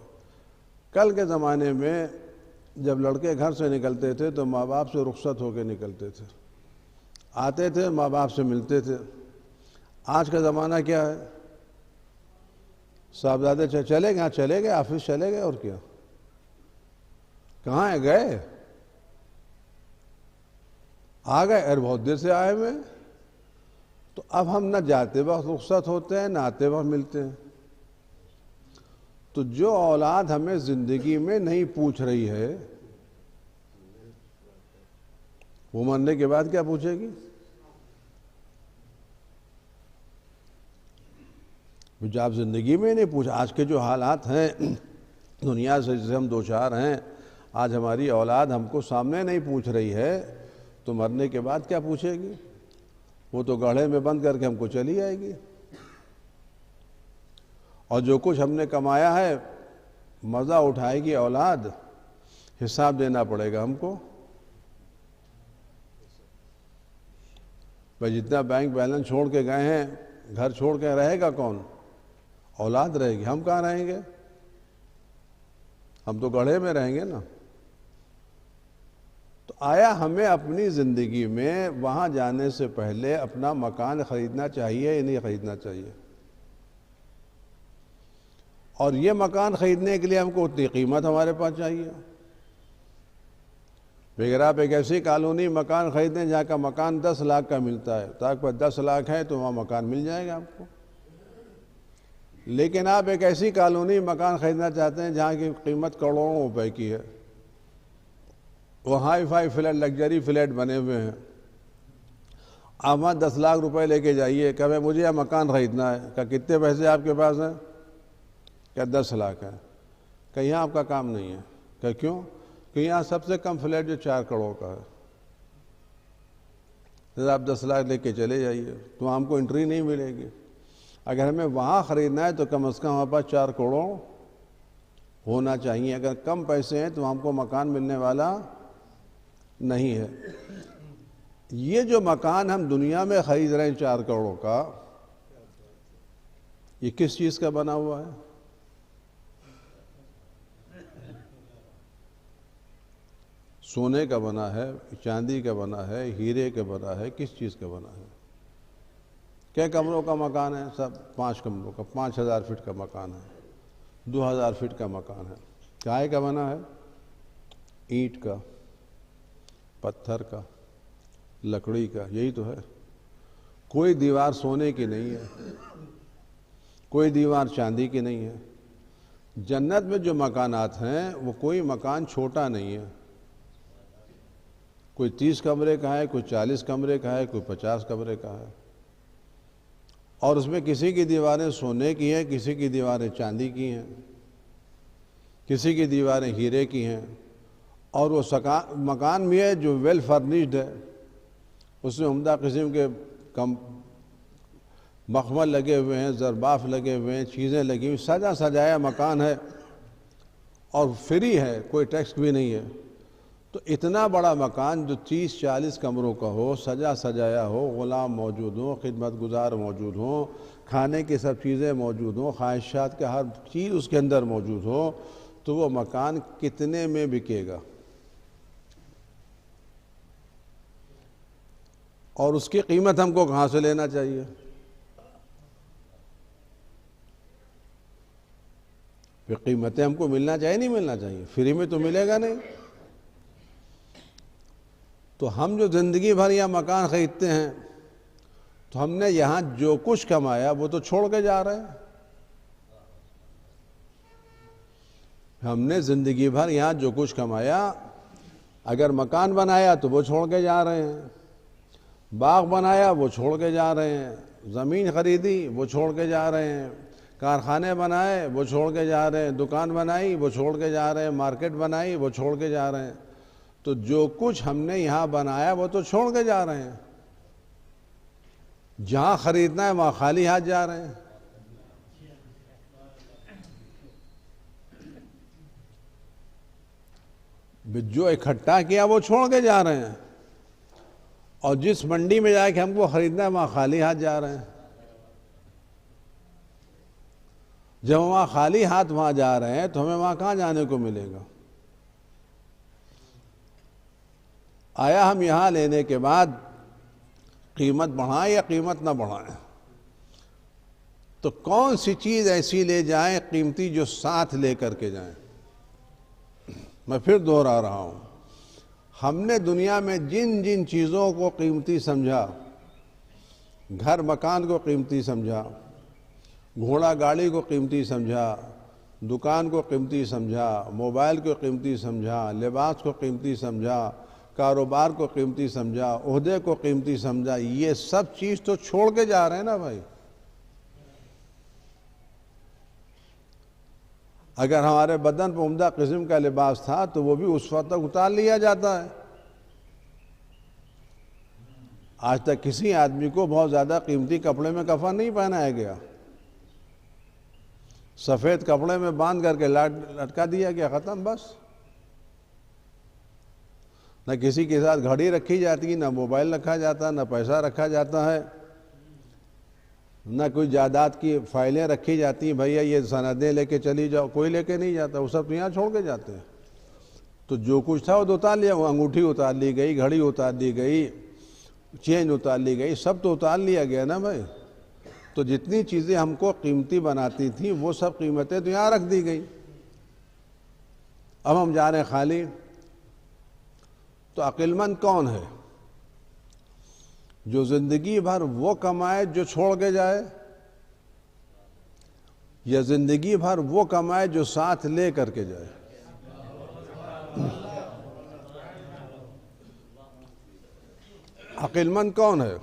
کل کے زمانے میں جب لڑکے گھر سے نکلتے تھے تو ماں باپ سے رخصت ہو کے نکلتے تھے، آتے تھے ماں باپ سے ملتے تھے۔ آج کا زمانہ کیا ہے؟ صاحبزادے چلے گئے، چلے گئے آفس، چلے گئے، اور کیا، کہاں ہے؟ گئے، آ گئے، اور بہت دیر سے آئے ہوئے، تو اب ہم نہ جاتے وقت رخصت ہوتے ہیں نہ آتے وقت ملتے ہیں. تو جو اولاد ہمیں زندگی میں نہیں پوچھ رہی ہے وہ مرنے کے بعد کیا پوچھے گی؟ جو آپ زندگی میں نہیں پوچھا. آج کے جو حالات ہیں دنیا سے جسے ہم دوچار ہیں، آج ہماری اولاد ہم کو سامنے نہیں پوچھ رہی ہے تو مرنے کے بعد کیا پوچھے گی؟ وہ تو گڑھے میں بند کر کے ہم کو چلی آئے گی. اور جو کچھ ہم نے کمایا ہے مزہ اٹھائے گی اولاد، حساب دینا پڑے گا ہم کو. بھائی جتنا بینک بیلنس چھوڑ کے گئے ہیں، گھر چھوڑ کے رہے گا کون؟ اولاد رہے گی. ہم کہاں رہیں گے؟ ہم تو گڑھے میں رہیں گے نا. تو آیا ہمیں اپنی زندگی میں وہاں جانے سے پہلے اپنا مکان خریدنا چاہیے یا نہیں خریدنا چاہیے؟ اور یہ مکان خریدنے کے لیے ہم کو اتنی قیمت ہمارے پاس چاہیے. اگر آپ ایک ایسی کالونی مکان خریدیں جہاں کا مکان 10 لاکھ کا ملتا ہے تو آپ کے پاس 10 لاکھ ہے تو وہاں مکان مل جائے گا آپ کو. لیکن آپ ایک ایسی کالونی مکان خریدنا چاہتے ہیں جہاں کی قیمت کروڑوں روپے کی ہے، وہ hi fi flat, luxury flat بنے ہوئے ہیں. آپ وہاں 10 لاکھ روپے لے کے جائیے کہ مجھے یہ مکان خریدنا ہے. کہ کتنے پیسے آپ کے پاس ہیں؟ کہ 10 لاکھ ہے. کہ یہاں آپ کا کام نہیں ہے. کہ کیوں؟ کہ یہاں سب سے کم فلیٹ جو 4 کروڑ کا ہے. آپ 10 لاکھ لے کے چلے جائیے تو ہم کو انٹری نہیں ملے گی. اگر ہمیں وہاں خریدنا ہے تو کم از کم ہمارے پاس 4 کروڑ ہونا چاہیے. اگر کم پیسے ہیں تو ہم کو مکان ملنے والا نہیں ہے. یہ جو مکان ہم دنیا میں خرید رہے ہیں 4 کروڑ کا، یہ کس چیز کا بنا ہوا ہے؟ سونے کا بنا ہے، چاندی کا بنا ہے، ہیرے کا بنا ہے، کس چیز کا بنا ہے؟ کئی کمروں کا مکان ہے؟ سب 5 کمروں کا، 5000 فٹ کا مکان ہے، 2000 فٹ کا مکان ہے. کائے کا بنا ہے؟ اینٹ کا، پتھر کا، لکڑی کا. یہی تو ہے. کوئی دیوار سونے کی نہیں ہے، کوئی دیوار چاندی کی نہیں ہے. جنت میں جو مکانات ہیں وہ کوئی مکان چھوٹا نہیں ہے. کوئی 30 کمرے کا ہے، کوئی 40 کمرے کا ہے، کوئی 50 کمرے کا ہے. اور اس میں کسی کی دیواریں سونے کی ہیں، کسی کی دیواریں چاندی کی ہیں، کسی کی دیواریں ہیرے کی ہیں. اور وہ مکان بھی ہے جو ویل فرنشڈ ہے، اس میں عمدہ قسم کے مخمل لگے ہوئے ہیں، زرباف لگے ہوئے ہیں، چیزیں لگی ہوئی، سجا سجایا مکان ہے اور فری ہے، کوئی ٹیکس بھی نہیں ہے. تو اتنا بڑا مکان جو 30-40 کمروں کا ہو، سجا سجایا ہو، غلام موجود ہوں، خدمت گزار موجود ہوں، کھانے کی سب چیزیں موجود ہوں، خواہشات کا ہر چیز اس کے اندر موجود ہو، تو وہ مکان کتنے میں بکے گا؟ اور اس کی قیمت ہم کو کہاں سے لینا چاہیے؟ پھر قیمتیں ہم کو ملنا چاہیے نہیں ملنا چاہیے؟ فری میں تو ملے گا نہیں. تو ہم جو زندگی بھر یہاں مکان خریدتے ہیں تو ہم نے یہاں جو کچھ کمایا وہ تو چھوڑ کے جا رہے ہیں. ہم نے زندگی بھر یہاں جو کچھ کمایا، اگر مکان بنایا تو وہ چھوڑ کے جا رہے ہیں، باغ بنایا وہ چھوڑ کے جا رہے ہیں، زمین خریدی وہ چھوڑ کے جا رہے ہیں، کارخانے بنائے وہ چھوڑ کے جا رہے ہیں، دکان بنائی وہ چھوڑ کے جا رہے ہیں، مارکیٹ بنائی وہ چھوڑ کے جا رہے ہیں. تو جو کچھ ہم نے یہاں بنایا وہ تو چھوڑ کے جا رہے ہیں. جہاں خریدنا ہے وہاں خالی ہاتھ جا رہے ہیں. جو اکٹھا کیا وہ چھوڑ کے جا رہے ہیں، اور جس منڈی میں جا کے ہم کو خریدنا ہے وہاں خالی ہاتھ جا رہے ہیں. جب وہاں خالی ہاتھ وہاں جا رہے ہیں تو ہمیں وہاں کہاں جانے کو ملے گا؟ آیا ہم یہاں لینے کے بعد قیمت بڑھائیں یا قیمت نہ بڑھائیں؟ تو کون سی چیز ایسی لے جائیں قیمتی جو ساتھ لے کر کے جائیں؟ میں پھر دوہرا رہا ہوں، ہم نے دنیا میں جن جن چیزوں کو قیمتی سمجھا، گھر مکان کو قیمتی سمجھا، گھوڑا گاڑی کو قیمتی سمجھا، دکان کو قیمتی سمجھا، موبائل کو قیمتی سمجھا، لباس کو قیمتی سمجھا، کاروبار کو قیمتی سمجھا، عہدے کو قیمتی سمجھا، یہ سب چیز تو چھوڑ کے جا رہے ہیں نا بھائی۔ اگر ہمارے بدن پر عمدہ قسم کا لباس تھا تو وہ بھی اس وقت تک اتار لیا جاتا ہے۔ آج تک کسی آدمی کو بہت زیادہ قیمتی کپڑے میں کفن نہیں پہنایا گیا، سفید کپڑے میں باندھ کر کے لٹکا دیا گیا، ختم بس۔ نہ کسی کے ساتھ گھڑی رکھی جاتی، نہ موبائل رکھا جاتا، نہ پیسہ رکھا جاتا ہے، نہ کوئی جائیداد کی فائلیں رکھی جاتی ہیں، بھیا یہ سندیں لے کے چلی جاؤ، کوئی لے کے نہیں جاتا، وہ سب یہاں چھوڑ کے جاتے ہیں۔ تو جو کچھ تھا وہ تو اتار لیا، وہ انگوٹھی اتار لی گئی، گھڑی اتار لی گئی، چین اتار لی گئی، سب تو اتار لیا گیا نا بھائی۔ تو جتنی چیزیں ہم کو قیمتی بناتی تھیں وہ سب قیمتیں تو یہاں رکھ دی گئی، اب ہم جا رہے ہیں خالی۔ تو عقل مند کون ہے؟ جو زندگی بھر وہ کمائے جو چھوڑ کے جائے، یا زندگی بھر وہ کمائے جو ساتھ لے کر کے جائے؟ عقل مند کون ہے؟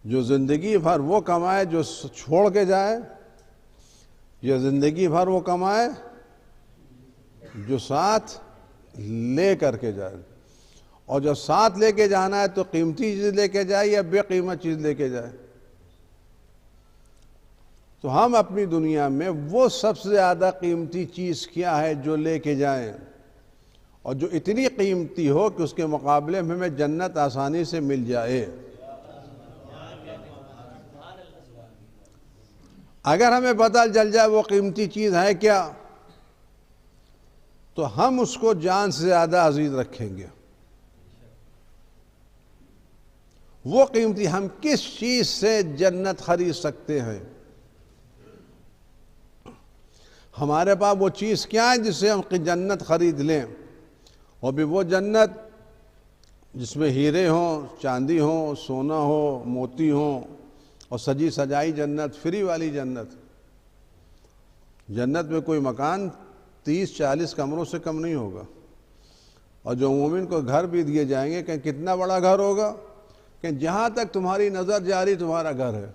جو زندگی بھر وہ کمائے جو چھوڑ کے جائے، یا زندگی بھر وہ کمائے جو ساتھ لے کر کے جائے؟ اور جو ساتھ لے کے جانا ہے تو قیمتی چیز لے کے جائے یا بے قیمت چیز لے کے جائے؟ تو ہم اپنی دنیا میں وہ سب سے زیادہ قیمتی چیز کیا ہے جو لے کے جائیں، اور جو اتنی قیمتی ہو کہ اس کے مقابلے میں ہمیں جنت آسانی سے مل جائے۔ اگر ہمیں پتہ چل جائے وہ قیمتی چیز ہے کیا، تو ہم اس کو جان سے زیادہ عزیز رکھیں گے۔ وہ قیمتی، ہم کس چیز سے جنت خرید سکتے ہیں؟ ہمارے پاس وہ چیز کیا ہے جس سے ہم جنت خرید لیں، اور بھی وہ جنت جس میں ہیرے ہوں، چاندی ہوں، سونا ہو، موتی ہوں، اور سجی سجائی جنت، فری والی جنت۔ جنت میں کوئی مکان 30-40 کمروں سے کم نہیں ہوگا، اور جو مومن کو گھر بھی دیے جائیں گے کہ کتنا بڑا گھر ہوگا کہ جہاں تک تمہاری نظر جاری تمہارا گھر ہے،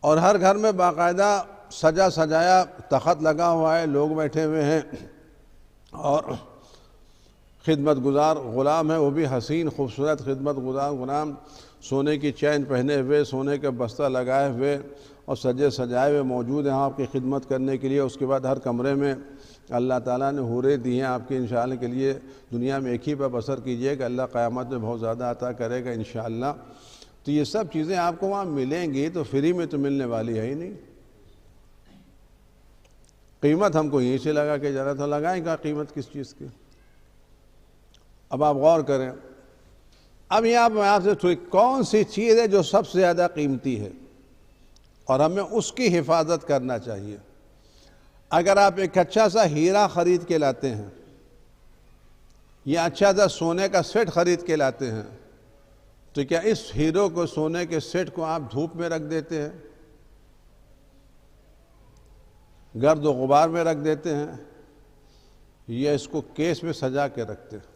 اور ہر گھر میں باقاعدہ سجا سجایا تخت لگا ہوا ہے، لوگ بیٹھے ہوئے ہیں، اور خدمت گزار غلام ہے، وہ بھی حسین خوبصورت خدمت گزار غلام، سونے کی چین پہنے ہوئے، سونے کے بستہ لگائے ہوئے اور سجے سجائے ہوئے موجود ہیں آپ کی خدمت کرنے کے لیے۔ اس کے بعد ہر کمرے میں اللہ تعالیٰ نے حوریں دی ہیں آپ کے انشاءاللہ کے لیے۔ دنیا میں ایک ہی پر بسر کیجئے کہ اللہ قیامت میں بہت زیادہ عطا کرے گا انشاءاللہ۔ تو یہ سب چیزیں آپ کو وہاں ملیں گی، تو فری میں تو ملنے والی ہے ہی نہیں۔ قیمت ہم کو یہیں سے لگا کے جا رہا تھا، لگائیں گا قیمت کس چیز کی؟ اب آپ غور کریں، اب یہاں میں آپ سے کون سی چیز ہے جو سب سے زیادہ قیمتی ہے اور ہمیں اس کی حفاظت کرنا چاہیے؟ اگر آپ ایک اچھا سا ہیرا خرید کے لاتے ہیں یا اچھا سا سونے کا سیٹ خرید کے لاتے ہیں، تو کیا اس ہیرو کو، سونے کے سیٹ کو آپ دھوپ میں رکھ دیتے ہیں، گرد و غبار میں رکھ دیتے ہیں، یا اس کو کیس میں سجا کے رکھتے ہیں؟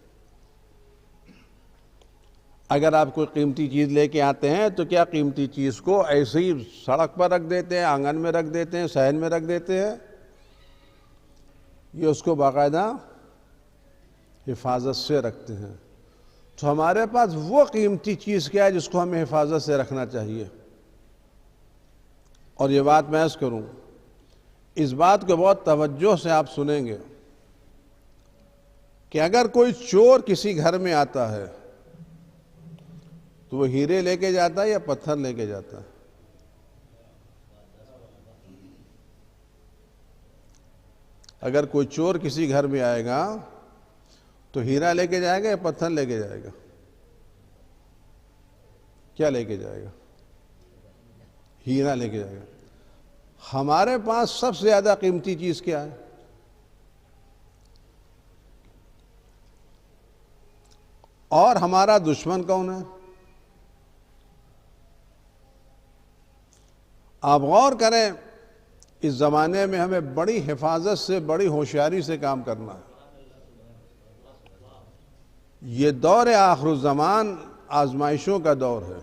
اگر آپ کوئی قیمتی چیز لے کے آتے ہیں تو کیا قیمتی چیز کو ایسے ہی سڑک پر رکھ دیتے ہیں، آنگن میں رکھ دیتے ہیں، صحن میں رکھ دیتے ہیں، یہ اس کو باقاعدہ حفاظت سے رکھتے ہیں؟ تو ہمارے پاس وہ قیمتی چیز کیا ہے جس کو ہمیں حفاظت سے رکھنا چاہیے؟ اور یہ بات میں عرض کروں، اس بات کو بہت توجہ سے آپ سنیں گے کہ اگر کوئی چور کسی گھر میں آتا ہے تو وہ ہیرے لے کے جاتا ہے یا پتھر لے کے جاتا ہے؟ اگر کوئی چور کسی گھر میں آئے گا تو ہیرا لے کے جائے گا یا پتھر لے کے جائے گا؟ کیا لے کے جائے گا؟ ہیرا لے کے جائے گا۔ ہمارے پاس سب سے زیادہ قیمتی چیز کیا ہے؟ اور ہمارا دشمن کون ہے؟ آپ غور کریں، اس زمانے میں ہمیں بڑی حفاظت سے، بڑی ہوشیاری سے کام کرنا ہے۔ یہ دور آخر الزمان آزمائشوں کا دور ہے۔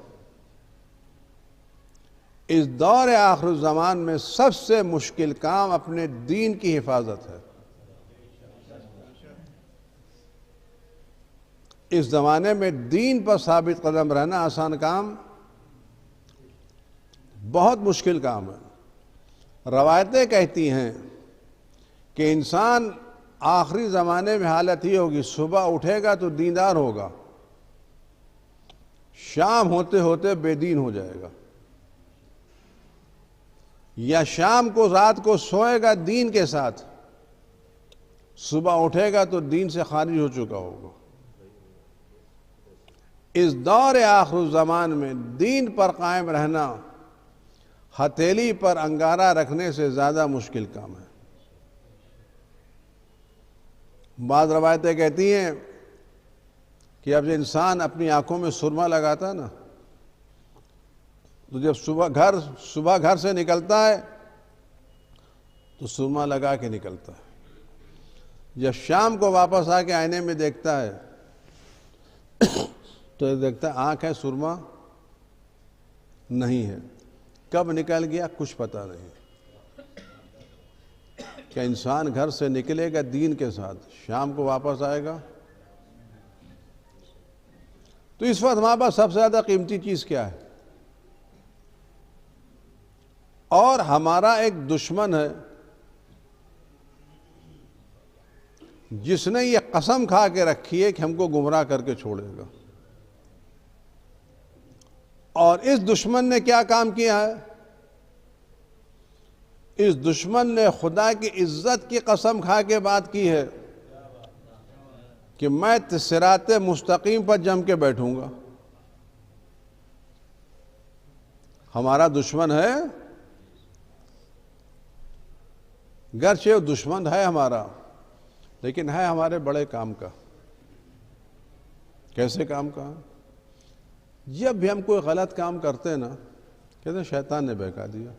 اس دور آخر الزمان میں سب سے مشکل کام اپنے دین کی حفاظت ہے۔ اس زمانے میں دین پر ثابت قدم رہنا آسان کام، بہت مشکل کام ہے۔ روایتیں کہتی ہیں کہ انسان آخری زمانے میں حالت ہی ہوگی، صبح اٹھے گا تو دیندار ہوگا، شام ہوتے ہوتے بے دین ہو جائے گا، یا شام کو رات کو سوئے گا دین کے ساتھ، صبح اٹھے گا تو دین سے خارج ہو چکا ہوگا۔ اس دور آخر الزمان میں دین پر قائم رہنا ہتھیلی پر انگارہ رکھنے سے زیادہ مشکل کام ہے۔ بعض روایتیں کہتی ہیں کہ اب انسان اپنی آنکھوں میں سرما لگاتا ہے نا، تو جب صبح گھر سے نکلتا ہے تو سرما لگا کے نکلتا ہے، جب شام کو واپس آ کے آئینے میں دیکھتا ہے تو دیکھتا ہے آنکھ ہے، سرما نہیں ہے۔ کب نکل گیا کچھ پتہ نہیں۔ کہ انسان گھر سے نکلے گا دین کے ساتھ، شام کو واپس آئے گا۔ تو اس وقت ہمارے پاس سب سے زیادہ قیمتی چیز کیا ہے؟ اور ہمارا ایک دشمن ہے جس نے یہ قسم کھا کے رکھی ہے کہ ہم کو گمراہ کر کے چھوڑے گا۔ اور اس دشمن نے کیا کام کیا ہے؟ اس دشمن نے خدا کی عزت کی قسم کھا کے بات کی ہے کہ میں صراط مستقیم پر جم کے بیٹھوں گا۔ ہمارا دشمن ہے، گرچہ وہ دشمن ہے ہمارا، لیکن ہے ہمارے بڑے کام کا۔ کیسے کام کا؟ جب بھی ہم کوئی غلط کام کرتے ہیں نا، کہتے ہیں شیطان نے بہکا دیا۔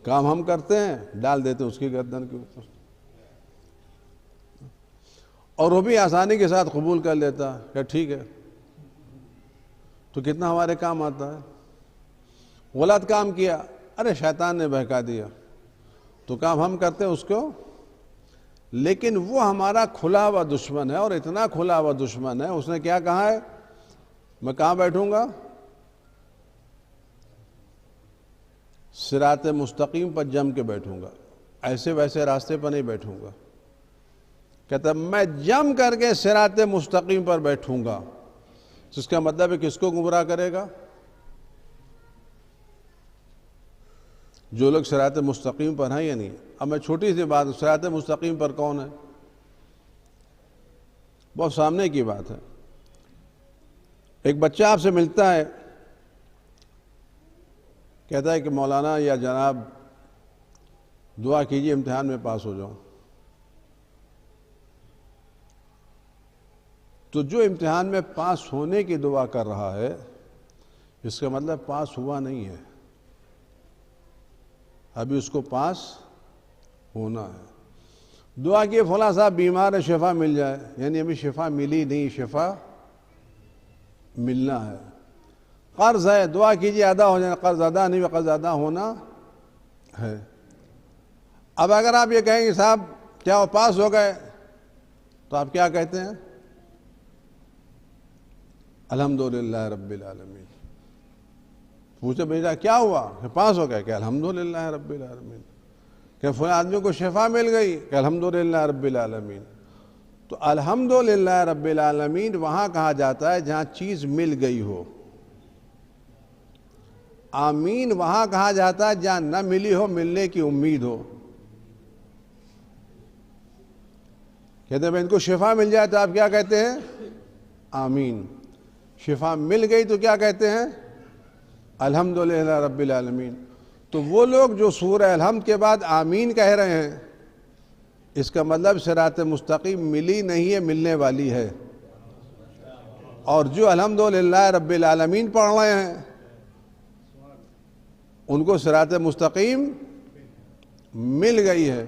کام ہم کرتے ہیں، ڈال دیتے ہیں اس کی گردن کے اوپر، اور وہ بھی آسانی کے ساتھ قبول کر لیتا ہے کہ ٹھیک ہے۔ تو کتنا ہمارے کام آتا ہے۔ غلط کام کیا، ارے شیطان نے بہکا دیا، تو کام ہم کرتے ہیں اس کو، لیکن وہ ہمارا کھلا ہوا دشمن ہے، اور اتنا کھلا ہوا دشمن ہے، اس نے کیا کہا ہے؟ میں کہاں بیٹھوں گا؟ صراط مستقیم پر جم کے بیٹھوں گا، ایسے ویسے راستے پر نہیں بیٹھوں گا۔ کہتا میں جم کر کے صراط مستقیم پر بیٹھوں گا۔ اس کا مطلب ہے کس کو گمراہ کرے گا؟ جو لوگ صراط مستقیم پر ہیں یا نہیں۔ اب میں چھوٹی سی بات، صراط مستقیم پر کون ہے؟ بہت سامنے کی بات ہے۔ ایک بچہ آپ سے ملتا ہے، کہتا ہے کہ مولانا یا جناب دعا کیجیے امتحان میں پاس ہو جاؤں۔ تو جو امتحان میں پاس ہونے کی دعا کر رہا ہے، اس کا مطلب پاس ہوا نہیں ہے، ابھی اس کو پاس ہونا ہے۔ دعا کیے فلاں صاحب بیمار ہے، شفا مل جائے، یعنی ابھی شفا ملی نہیں، شفا ملنا ہے۔ قرض ہے، دعا کیجیے ادا ہو جائے، قرض ادا نہیں، قرض ادا ہونا ہے۔ اب اگر آپ یہ کہیں گے صاحب کیا وہ پاس ہو گئے، تو آپ کیا کہتے ہیں؟ الحمدللہ رب العالمین۔ پوچھے بیٹا کیا ہوا؟ کہ پاس ہو گئے؟ کہ الحمدللہ رب العالمین۔ کہ فلاں آدمی کو شفا مل گئی؟ کہ الحمدللہ رب العالمین۔ تو الحمدللہ رب العالمین وہاں کہا جاتا ہے جہاں چیز مل گئی ہو۔ آمین وہاں کہا جاتا ہے جہاں نہ ملی ہو، ملنے کی امید ہو۔ کہتے ہیں ان کو شفا مل جائے تو آپ کیا کہتے ہیں؟ آمین۔ شفا مل گئی تو کیا کہتے ہیں؟ الحمدللہ رب العالمین۔ تو وہ لوگ جو سورہ الحمد کے بعد آمین کہہ رہے ہیں، اس کا مطلب صراط مستقیم ملی نہیں ہے، ملنے والی ہے۔ اور جو الحمدللہ رب العالمین پڑھ رہے ہیں ان کو صراط مستقیم مل گئی ہے۔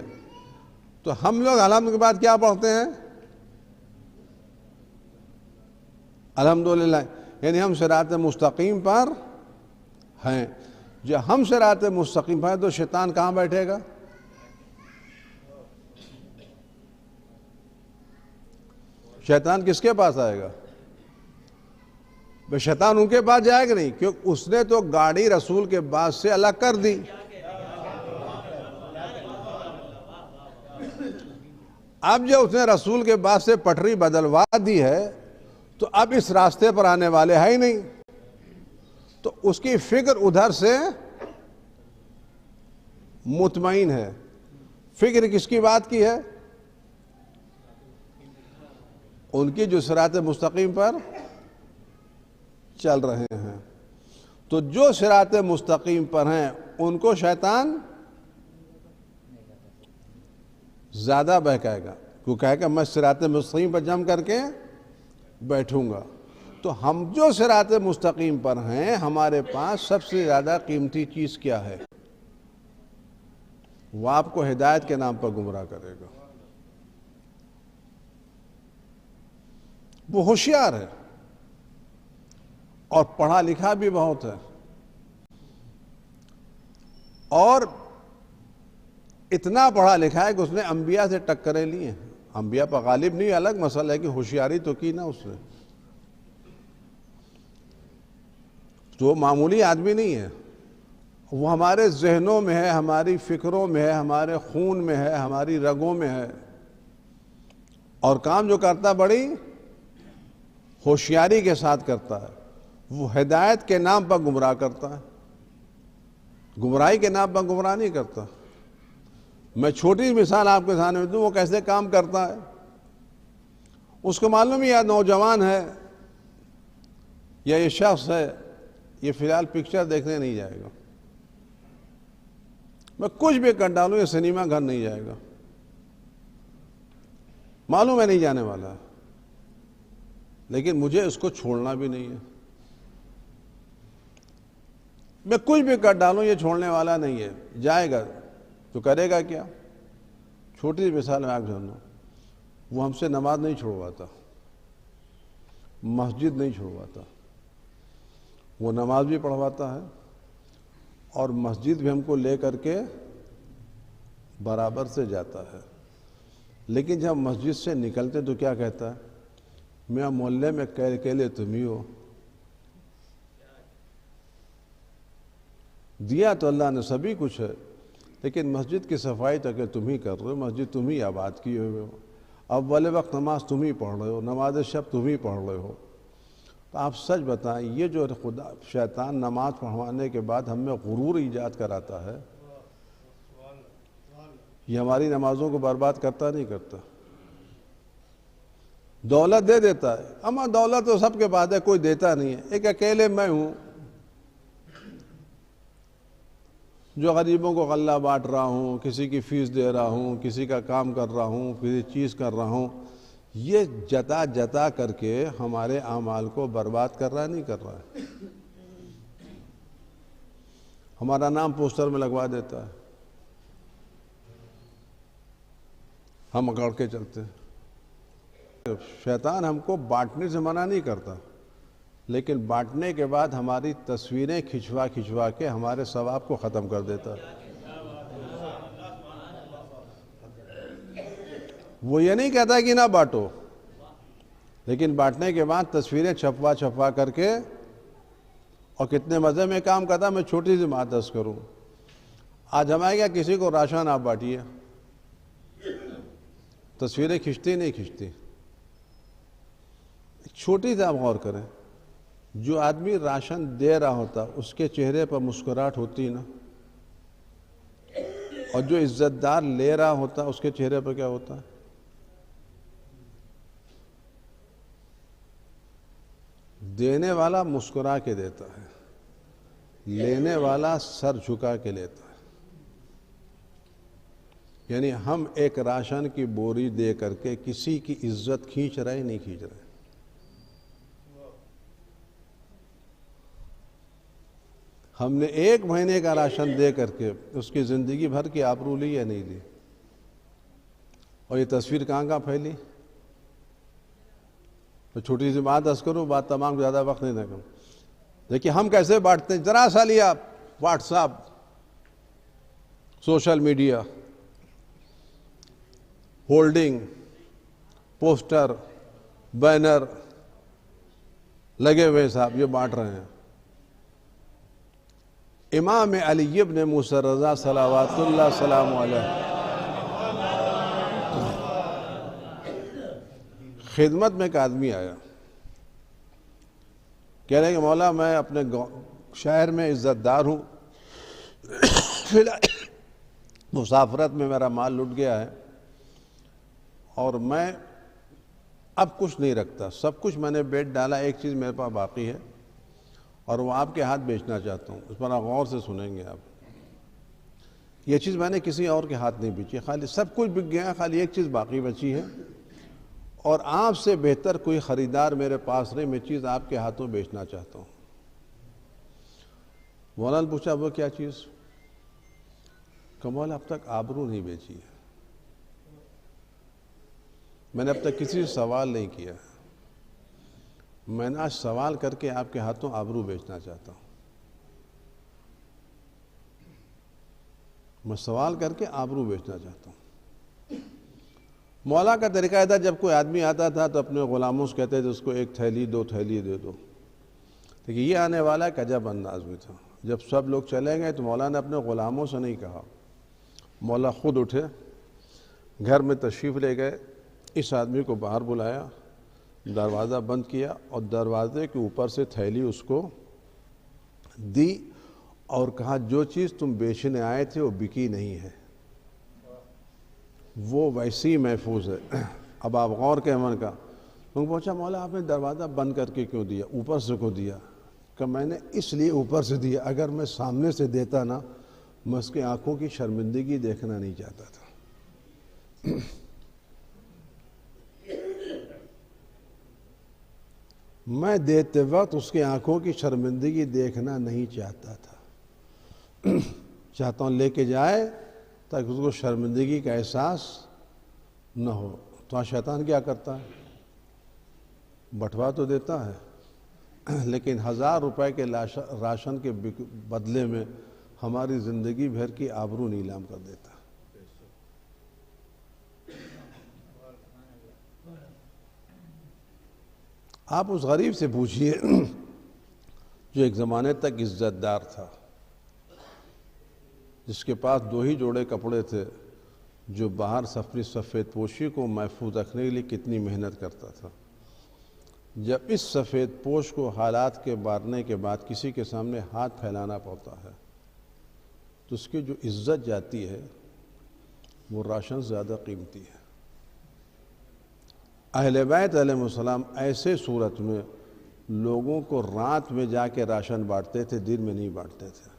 تو ہم لوگ الحمد کے بعد کیا پڑھتے ہیں؟ الحمدللہ، یعنی ہم صراط مستقیم پر ہیں۔ جب ہم صراط مستقیم پر ہیں تو شیطان کہاں بیٹھے گا؟ شیطان کس کے پاس آئے گا؟ بے شیطان ان کے پاس جائے گا نہیں، کیونکہ اس نے تو گاڑی رسول کے بعد سے الگ کر دی۔ اب جو اس نے رسول کے بعد سے پٹری بدلوا دی ہے تو اب اس راستے پر آنے والے ہے ہی نہیں، تو اس کی فکر ادھر سے مطمئن ہے۔ فکر کس کی بات کی ہے؟ ان کی جو صراط مستقیم پر چل رہے ہیں۔ تو جو صراط مستقیم پر ہیں ان کو شیطان زیادہ بہکائے گا، کیوں کہے گا میں صراط مستقیم پر جم کر کے بیٹھوں گا۔ تو ہم جو صراط مستقیم پر ہیں ہمارے پاس سب سے زیادہ قیمتی چیز کیا ہے؟ وہ آپ کو ہدایت کے نام پر گمراہ کرے گا۔ وہ ہوشیار ہے اور پڑھا لکھا بھی بہت ہے، اور اتنا پڑھا لکھا ہے کہ اس نے انبیاء سے ٹکریں لی ہیں۔ انبیاء پر غالب نہیں، الگ مسئلہ ہے کہ ہوشیاری تو کی نا اس نے، تو معمولی آدمی نہیں ہے۔ وہ ہمارے ذہنوں میں ہے، ہماری فکروں میں ہے، ہمارے خون میں ہے، ہماری رگوں میں ہے، اور کام جو کرتا بڑی ہوشیاری کے ساتھ کرتا ہے۔ وہ ہدایت کے نام پر گمراہ کرتا ہے، گمراہی کے نام پر گمراہ نہیں کرتا۔ میں چھوٹی مثال آپ کے سامنے دوں، وہ کیسے کام کرتا ہے۔ اس کو معلوم ہے نوجوان ہے یا یہ شخص ہے، یہ فی الحال پکچر دیکھنے نہیں جائے گا، میں کچھ بھی کر ڈالوں یہ سنیما گھر نہیں جائے گا، معلوم ہے نہیں جانے والا ہے، لیکن مجھے اس کو چھوڑنا بھی نہیں ہے۔ میں کچھ بھی کر ڈالوں یہ چھوڑنے والا نہیں ہے، جائے گا تو کرے گا کیا؟ چھوٹی سی مثال میں آپ جانوں، وہ ہم سے نماز نہیں چھوڑواتا، مسجد نہیں چھوڑواتا، وہ نماز بھی پڑھواتا ہے اور مسجد بھی ہم کو لے کر کے برابر سے جاتا ہے۔ لیکن جب مسجد سے نکلتے تو کیا کہتا ہے؟ میں محلے میں اکیلے تم ہی ہو، دیا تو اللہ نے سبھی کچھ ہے، لیکن مسجد کی صفائی تک تم ہی کر رہے ہو، مسجد تم ہی آباد کیے ہوئے ہو، اول وقت نماز تم ہی پڑھ رہے ہو، نماز شب تم ہی پڑھ رہے ہو۔ تو آپ سچ بتائیں، یہ جو خدا شیطان نماز پڑھوانے کے بعد ہم میں غرور ایجاد کراتا ہے، یہ ہماری نمازوں کو برباد کرتا نہیں کرتا؟ دولت دے دیتا ہے، اما دولت تو سب کے پاس ہے، کوئی دیتا نہیں ہے، ایک اکیلے میں ہوں جو غریبوں کو غلہ بانٹ رہا ہوں، کسی کی فیس دے رہا ہوں، کسی کا کام کر رہا ہوں، کسی چیز کر رہا ہوں۔ یہ جتا جتا کر کے ہمارے اعمال کو برباد کر رہا ہے، نہیں کر رہا ہے؟ ہمارا نام پوسٹر میں لگوا دیتا ہے، ہم اکڑ کے چلتے ہیں۔ شیطان ہم کو بانٹنے سے منع نہیں کرتا، لیکن بانٹنے کے بعد ہماری تصویریں کھچوا کے ہمارے ثواب کو ختم کر دیتا ہے۔ وہ یہ نہیں کہتا کہ نہ بانٹو، لیکن بانٹنے کے بعد تصویریں چھپوا کر کے، اور کتنے مزے میں کام کرتا۔ میں چھوٹی سی بات عرض کروں، آج ہمارے کیا کسی کو راشن آپ بانٹیے، تصویریں کھنچتی نہیں کھنچتی؟ چھوٹی سی آپ غور کریں، جو آدمی راشن دے رہا ہوتا اس کے چہرے پر مسکراہٹ ہوتی نا، اور جو عزت دار لے رہا ہوتا اس کے چہرے پر کیا ہوتا ہے؟ دینے والا مسکرا کے دیتا ہے، لینے والا سر جھکا کے لیتا ہے۔ یعنی ہم ایک راشن کی بوری دے کر کے کسی کی عزت کھینچ رہے نہیں کھینچ رہے. ہم نے 1 مہینے کا راشن دے کر کے اس کی زندگی بھر کی آبرو لی یا نہیں لی؟ اور یہ تصویر کہاں پھیلی؟ تو چھوٹی سی بات عرض کروں، بات تمام زیادہ وقت نہیں لگا. دیکھیے ہم کیسے بانٹتے ہیں، ذرا سا لیا what's app, social media, holding, poster, banner لگے ہوئے صاحب، یہ بانٹ رہے ہیں. امام علی ابن موسیٰ رضا صلوات اللہ سلام علیہ خدمت میں ایک آدمی آیا، کہہ رہے کہ مولا میں اپنے شہر میں عزت دار ہوں، مسافرت میں میرا مال لٹ گیا ہے اور میں اب کچھ نہیں رکھتا، سب کچھ میں نے بیچ ڈالا، ایک چیز میرے پاس باقی ہے اور وہ آپ کے ہاتھ بیچنا چاہتا ہوں. اس پر آپ غور سے سنیں گے. آپ یہ چیز میں نے کسی اور کے ہاتھ نہیں بیچی، خالی سب کچھ بک گیا، خالی ایک چیز باقی بچی ہے اور آپ سے بہتر کوئی خریدار میرے پاس نہیں، میں چیز آپ کے ہاتھوں بیچنا چاہتا ہوں. مولا نے پوچھا وہ کیا چیز؟ کہ مولا اب تک آبرو نہیں بیچی ہے، میں نے اب تک کسی سے سوال نہیں کیا، میں نے آج سوال کر کے آپ کے ہاتھوں آبرو بیچنا چاہتا ہوں. میں سوال کر کے آبرو بیچنا چاہتا ہوں. مولا کا طریقہ تھا، جب کوئی آدمی آتا تھا تو اپنے غلاموں سے کہتے تھے اس کو 1 تھیلی 2 تھیلی دے دو. لیکن یہ آنے والا ایک عجب انداز میں تھا. جب سب لوگ چلے گئے تو مولا نے اپنے غلاموں سے نہیں کہا، مولا خود اٹھے، گھر میں تشریف لے گئے، اس آدمی کو باہر بلایا، دروازہ بند کیا اور دروازے کے اوپر سے تھیلی اس کو دی اور کہا جو چیز تم بیچنے آئے تھے وہ بکی نہیں ہے، وہ ویسی ہی محفوظ ہے. اب آپ غور کے عمل کا ان کو پوچھا مولا آپ نے دروازہ بند کر کے کیوں دیا، اوپر سے کیوں دیا؟ کہ میں نے اس لیے اوپر سے دیا، اگر میں سامنے سے دیتا نا میں اس کی آنکھوں کی شرمندگی دیکھنا نہیں چاہتا تھا. میں دیتے وقت اس کی آنکھوں کی شرمندگی دیکھنا نہیں چاہتا تھا. چاہتا ہوں لے کے جائے تاکہ اس کو شرمندگی کا احساس نہ ہو. تو شیطان کیا کرتا ہے؟ بٹوا تو دیتا ہے لیکن 1000 روپے کے راشن کے بدلے میں ہماری زندگی بھر کی آبرو نیلام کر دیتا. آپ اس غریب سے پوچھئے جو ایک زمانے تک عزت دار تھا، جس کے پاس 2 ہی جوڑے کپڑے تھے، جو باہر اپنی سفید پوشی کو محفوظ رکھنے کے لیے کتنی محنت کرتا تھا. جب اس سفید پوش کو حالات کے مارنے کے بعد کسی کے سامنے ہاتھ پھیلانا پڑتا ہے تو اس کی جو عزت جاتی ہے وہ راشن زیادہ قیمتی ہے. اہل بیت علیہ السلام ایسے صورت میں لوگوں کو رات میں جا کے راشن بانٹتے تھے، دن میں نہیں بانٹتے تھے.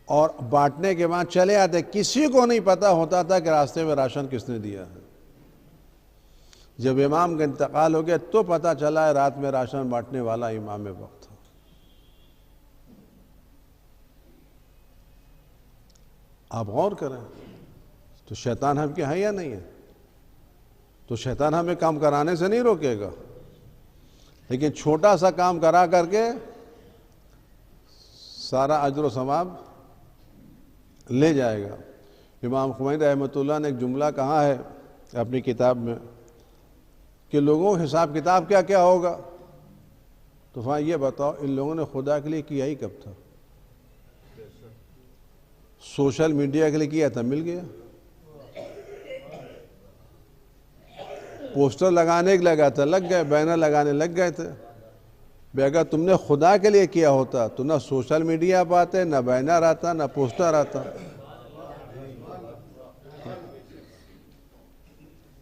اور بانٹنے کے بعد چلے آتے، کسی کو نہیں پتا ہوتا تھا کہ راستے میں راشن کس نے دیا ہے. جب امام کا انتقال ہو گیا تو پتا چلا ہے رات میں راشن بانٹنے والا امام وقت تھا. آپ غور کریں تو شیطان ہم کے ہے یا نہیں ہے؟ تو شیطان ہمیں کام کرانے سے نہیں روکے گا، لیکن چھوٹا سا کام کرا کر کے سارا اجر و ثواب لے جائے گا. امام خمینی رحمۃ اللہ نے ایک جملہ کہا ہے اپنی کتاب میں کہ لوگوں حساب کتاب کیا کیا ہوگا. تو فرمایا یہ بتاؤ ان لوگوں نے خدا کے لیے کیا ہی کب تھا؟ سوشل میڈیا کے لیے کیا تھا، مل گیا. پوسٹر لگانے کے لگا تھا، لگ گئے. بینر لگانے لگ گئے تھے. اگر تم نے خدا کے لیے کیا ہوتا تو نہ سوشل میڈیا پہ آتے، نہ بینر آتا، نہ پوسٹر آتا.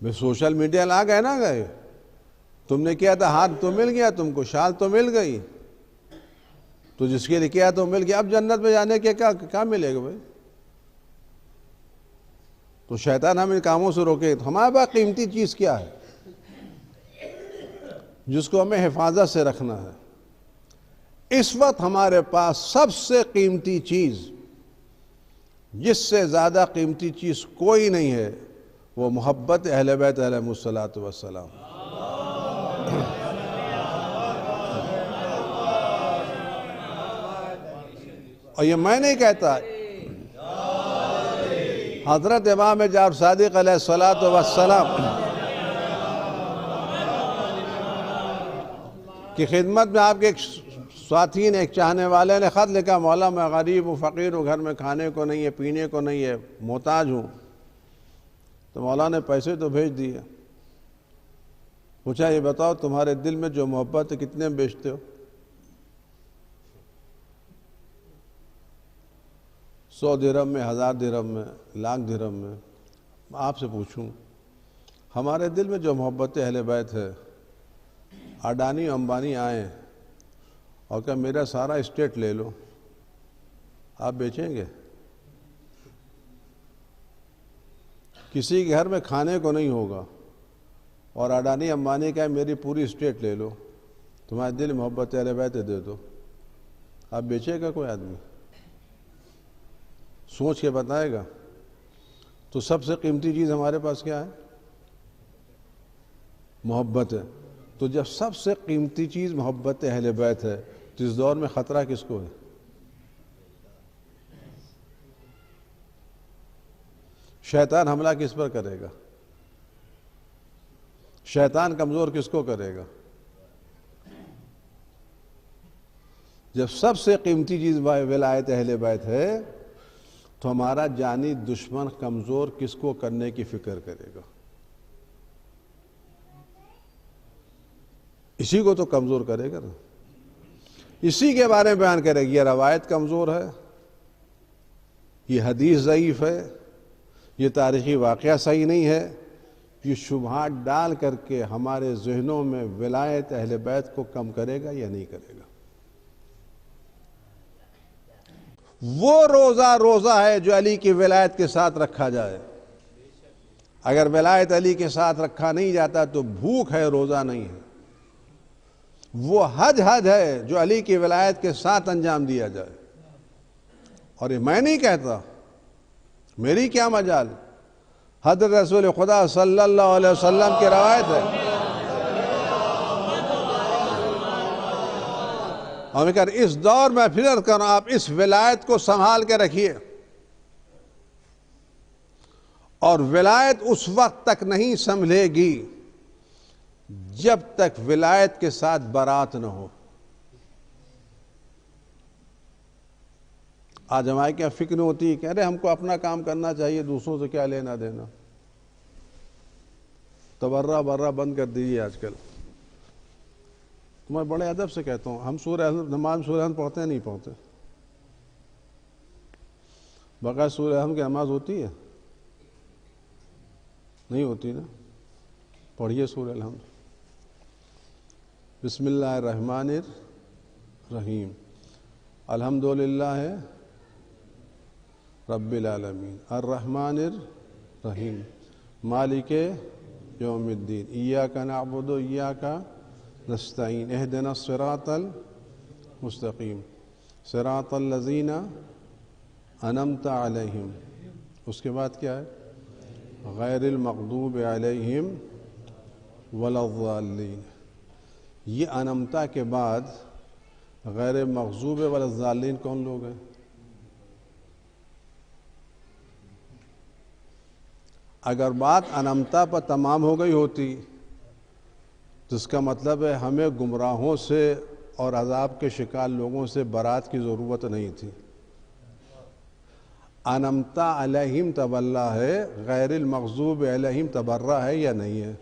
میں سوشل میڈیا لا گئے نہ گئے، تم نے کیا تھا ہاتھ تو مل گیا، تم کو شال تو مل گئی، تو جس کے لیے کیا تو مل گیا. اب جنت میں جانے کے کیا ملے گا بھائی؟ تو شیطان ہم ان کاموں سے روکے. تو ہمارے پاس قیمتی چیز کیا ہے جس کو ہمیں حفاظت سے رکھنا ہے؟ اس وقت ہمارے پاس سب سے قیمتی چیز، جس سے زیادہ قیمتی چیز کوئی نہیں ہے، وہ محبت اہل بیت علیہم الصلاۃ والسلام. اور یہ میں نہیں کہتا، حضرت امام جعفر صادق علیہ الصلاۃ والسلام کی خدمت میں آپ کے ایک ساتھی نے، ایک چاہنے والے نے خط لکھا، مولا میں غریب ہوں، فقیر ہوں، گھر میں کھانے کو نہیں ہے، پینے کو نہیں ہے، محتاج ہوں. تو مولا نے پیسے تو بھیج دیے. پوچھا یہ بتاؤ تمہارے دل میں جو محبت ہے کتنے میں بیچتے ہو؟ 100 درہم میں، 1000 درہم میں، 1,00,000 درہم میں. آپ سے پوچھوں، ہمارے دل میں جو محبت اہل بیت ہے، اڈانی امبانی آئیں اور کہ میرا سارا اسٹیٹ لے لو، آپ بیچیں گے؟ کسی کے گھر میں کھانے کو نہیں ہوگا اور اڈانی امبانی کا میری پوری اسٹیٹ لے لو، تمہارے دل محبت اہل بیت دے دو، آپ بیچے گا کوئی آدمی؟ سوچ کے بتائے گا. تو سب سے قیمتی چیز ہمارے پاس کیا ہے؟ محبت ہے. تو جب سب سے قیمتی چیز محبت اہل بیت ہے تو اس دور میں خطرہ کس کو ہے؟ شیطان حملہ کس پر کرے گا؟ شیطان کمزور کس کو کرے گا؟ جب سب سے قیمتی چیز ولایت اہل بیت ہے تو ہمارا جانی دشمن کمزور کس کو کرنے کی فکر کرے گا؟ اسی کو تو کمزور کرے گا نا. اسی کے بارے میں بیان کرے گا یہ روایت کمزور ہے، یہ حدیث ضعیف ہے، یہ تاریخی واقعہ صحیح نہیں ہے. یہ شبہات ڈال کر کے ہمارے ذہنوں میں ولایت اہل بیت کو کم کرے گا یا نہیں کرے گا. وہ روزہ ہے جو علی کی ولایت کے ساتھ رکھا جائے. اگر ولایت علی کے ساتھ رکھا نہیں جاتا تو بھوک ہے، روزہ نہیں ہے. وہ حج ہے جو علی کی ولایت کے ساتھ انجام دیا جائے. اور یہ میں نہیں کہتا، میری کیا مجال، حضرت رسول خدا صلی اللہ علیہ وسلم کی روایت ہے. اور اگر اس دور میں فکر کرو، آپ اس ولایت کو سنبھال کے رکھیے. اور ولایت اس وقت تک نہیں سنبھلے گی جب تک ولایت کے ساتھ برات نہ ہو. آج ہمارے کیا فکر ہوتی ہے کہ ارے ہم کو اپنا کام کرنا چاہیے، دوسروں سے کیا لینا دینا. تبرہ برہ بند کر دیجیے. آج کل میں بڑے ادب سے کہتا ہوں، ہم سورہ نماز سورہ حمد پڑھتے ہیں نہیں پڑھتے؟ بغیر سورہ حمد کی نماز ہوتی ہے؟ نہیں ہوتی نا. پڑھیے سورہ الحمد. بسم اللہ الرحمن الرحیم. الحمدللہ رب العالمین الرحمن الرحیم مالک یوم الدین ایاک نعبد و ایاک نستعین اہدنا الصراط المستقیم صراط الذین انعمت علیہم. اس کے بعد کیا ہے؟ غیر المغضوب علیہم ولا الضالین. یہ انمتا کے بعد غیر مغضوب ولا الضالین کون لوگ ہیں؟ اگر بات انمتا پر تمام ہو گئی ہوتی تو اس کا مطلب ہے ہمیں گمراہوں سے اور عذاب کے شکار لوگوں سے برات کی ضرورت نہیں تھی. انمتا علیہم تبلا ہے، غیر المغضوب علیہم تبرہ ہے یا نہیں ہے؟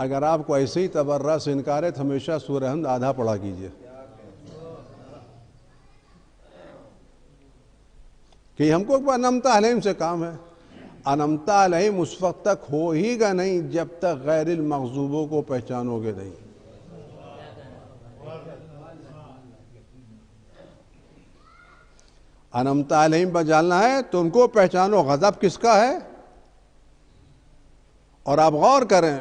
اگر آپ کو ایسے ہی تبرہ سے انکار ہے تو ہمیشہ سورہ حمد آدھا پڑھا کیجئے کہ ہم کو انمتا علیہم سے کام ہے. انمتا علیہم اس وقت تک ہو ہی گا نہیں جب تک غیر المغضوبوں کو پہچانو گے نہیں. انعمت علیہم پر جاننا ہے تم کو پہچانو غضب کس کا ہے. اور آپ غور کریں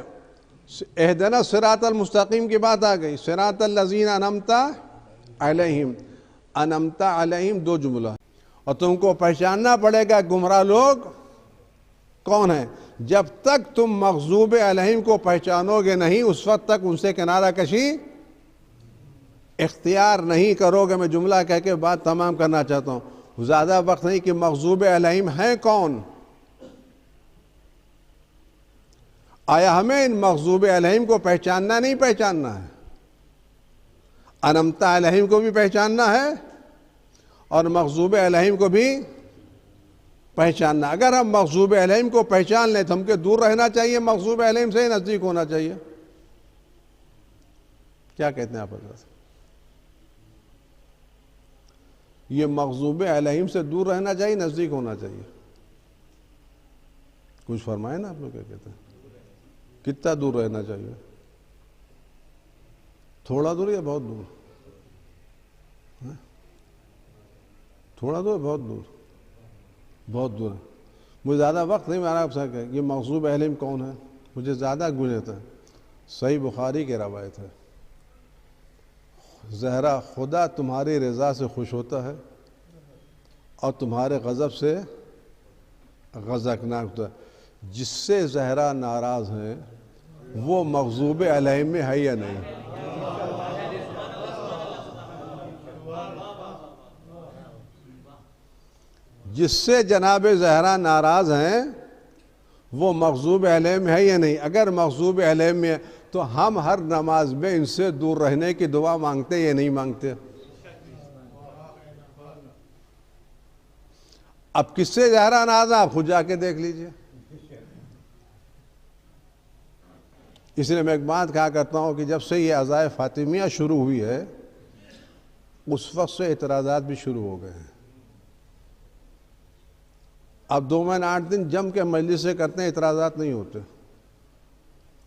اہدنا الصراط المستقیم کی بات آ گئی, صراط الذین انعمت علیہم, انعمت علیہم دو جملہ, اور تم کو پہچاننا پڑے گا گمراہ لوگ کون ہیں. جب تک تم مغضوب علیہم کو پہچانو گے نہیں اس وقت تک ان سے کنارہ کشی اختیار نہیں کرو گے. میں جملہ کہہ کے بات تمام کرنا چاہتا ہوں, زیادہ وقت نہیں کہ مغضوب علیہم ہیں کون. آیا ہمیں ان مغضوب علیہم کو پہچاننا نہیں پہچاننا ہے؟ انعمت علیہم کو بھی پہچاننا ہے اور مغضوب علیہم کو بھی پہچاننا. اگر ہم مغضوب علیہم کو پہچان لیں تو ہم کے دور رہنا چاہیے, مغضوب علیہم سے نزدیک ہونا چاہیے. کیا کہتے ہیں آپ حضرت؟ یہ مغضوب علیہم سے دور رہنا چاہیے نزدیک ہونا چاہیے؟ کچھ فرمائے نا آپ لوگ کیا کہتے ہیں, کتنا دور رہنا چاہیے؟ تھوڑا دور یا بہت دور؟ تھوڑا دور بہت دور؟ بہت دور ہے. مجھے زیادہ وقت نہیں مارا آپ سے کہ یہ مغضوب علیہم کون ہے, مجھے زیادہ گنجت ہے. صحیح بخاری کی روایت ہے, زہرا خدا تمہاری رضا سے خوش ہوتا ہے اور تمہارے غضب سے غضبناک ہوتا ہے. جس سے زہرا ناراض ہیں وہ مغضوب علیہم میں ہے یا نہیں؟ جس سے جناب زہرا ناراض ہیں وہ مغضوب علیہم ہے یا نہیں؟ اگر مغضوب علیہم میں تو ہم ہر نماز میں ان سے دور رہنے کی دعا مانگتے یا نہیں مانگتے؟ اب کس سے زہرا ناراض ہیں آپ خود جا کے دیکھ لیجئے. اس لیے میں ایک بات کہا کرتا ہوں کہ جب سے یہ عزائے فاطمیہ شروع ہوئی ہے اس وقت سے اعتراضات بھی شروع ہو گئے ہیں. اب 2 مہینے 8 دن جم کے مجلس سے کرتے ہیں اعتراضات نہیں ہوتے,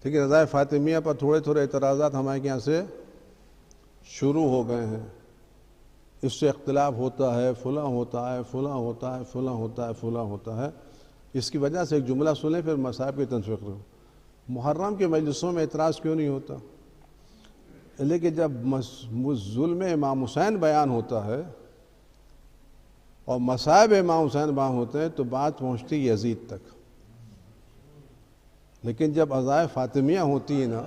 ٹھیک ہے. عزائے فاطمیہ پر تھوڑے تھوڑے اعتراضات ہمارے یہاں سے شروع ہو گئے ہیں. اس سے اختلاف ہوتا ہے, فلاں ہوتا ہے, فلاں ہوتا ہے, فلاں ہوتا ہے, فلاں ہوتا ہے. اس کی وجہ سے ایک جملہ سنیں پھر مصائب کی تنفیق کروں. محرم کے مجلسوں میں اعتراض کیوں نہیں ہوتا؟ لیکن جب ظلم امام حسین بیان ہوتا ہے اور مصائب امام حسین بیان ہوتے ہیں تو بات پہنچتی یزید تک. لیکن جب عزائے فاطمیہ ہوتی ہے نا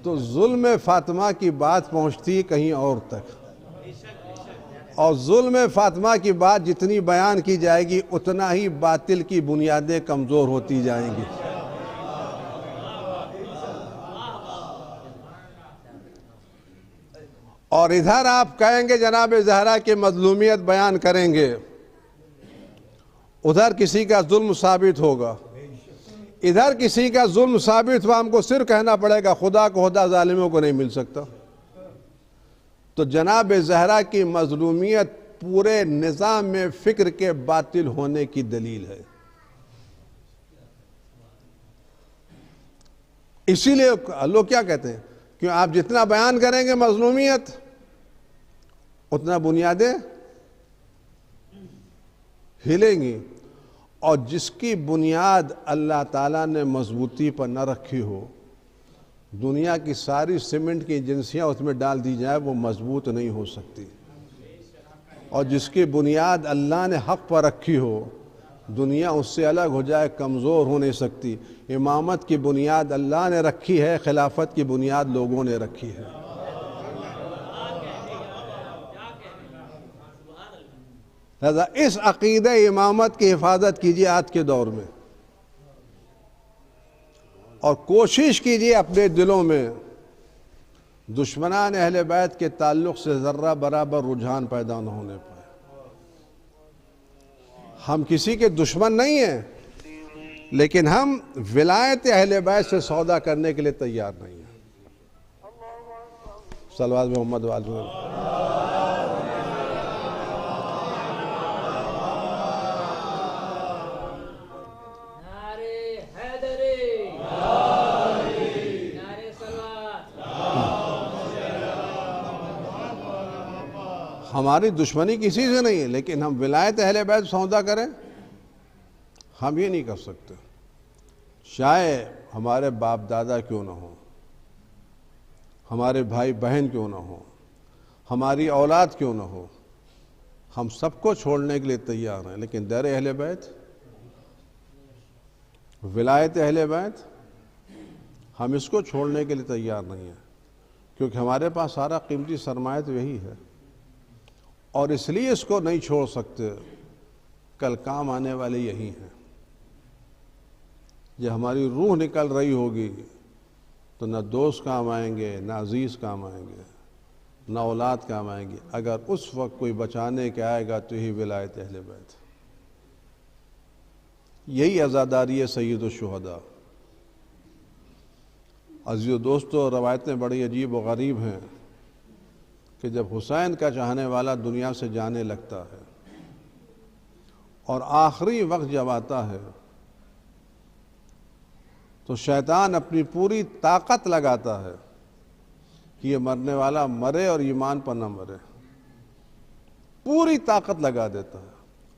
تو ظلم فاطمہ کی بات پہنچتی کہیں اور تک, اور ظلم فاطمہ کی بات جتنی بیان کی جائے گی اتنا ہی باطل کی بنیادیں کمزور ہوتی جائیں گی. اور ادھر آپ کہیں گے جناب زہرا کی مظلومیت بیان کریں گے, ادھر کسی کا ظلم ثابت ہوگا, ادھر کسی کا ظلم ثابت ہوا, ہم کو صرف کہنا پڑے گا خدا کو خدا ظالموں کو نہیں مل سکتا. تو جناب زہرا کی مظلومیت پورے نظام میں فکر کے باطل ہونے کی دلیل ہے. اسی لیے لوگ کیا کہتے ہیں کہ آپ جتنا بیان کریں گے مظلومیت اتنا بنیادیں ہلیں گی, اور جس کی بنیاد اللہ تعالیٰ نے مضبوطی پر نہ رکھی ہو, دنیا کی ساری سیمنٹ کی ایجنسیاں اس میں ڈال دی جائے وہ مضبوط نہیں ہو سکتی. اور جس کی بنیاد اللہ نے حق پر رکھی ہو دنیا اس سے الگ ہو جائے کمزور ہو نہیں سکتی. امامت کی بنیاد اللہ نے رکھی ہے, خلافت کی بنیاد لوگوں نے رکھی ہے. لہذا اس عقیدہ امامت کی حفاظت کیجیے آج کے دور میں, اور کوشش کیجیے اپنے دلوں میں دشمنان اہل بیت کے تعلق سے ذرہ برابر رجحان پیدا نہ ہونے پائے. ہم کسی کے دشمن نہیں ہیں, لیکن ہم ولایت اہل بیت سے سودا کرنے کے لیے تیار نہیں ہیں. صلوات محمد و آل محمد. ہماری دشمنی کسی سے نہیں ہے، لیکن ہم ولایت اہل بیت سودا کریں، ہم یہ نہیں کر سکتے، چاہے ہمارے باپ دادا کیوں نہ ہوں، ہمارے بھائی بہن کیوں نہ ہوں، ہماری اولاد کیوں نہ ہو، ہم سب کو چھوڑنے کے لیے تیار ہیں، لیکن در اہل بیت، ولایت اہل بیت، ہم اس کو چھوڑنے کے لیے تیار نہیں ہیں، کیونکہ ہمارے پاس سارا قیمتی سرمایہ تو یہی ہے، اور اس لیے اس کو نہیں چھوڑ سکتے، کل کام آنے والے یہی ہیں۔ جب ہماری روح نکل رہی ہوگی تو نہ دوست کام آئیں گے، نہ عزیز کام آئیں گے، نہ اولاد کام آئیں گی، اگر اس وقت کوئی بچانے کے آئے گا تو یہی ولایت اہل بیت، یہی عزاداری ہے سید الشہداء۔ عزیز و دوستو، روایتیں بڑی عجیب و غریب ہیں کہ جب حسین کا چاہنے والا دنیا سے جانے لگتا ہے اور آخری وقت جب آتا ہے تو شیطان اپنی پوری طاقت لگاتا ہے کہ یہ مرنے والا مرے اور ایمان پر نہ مرے، پوری طاقت لگا دیتا ہے،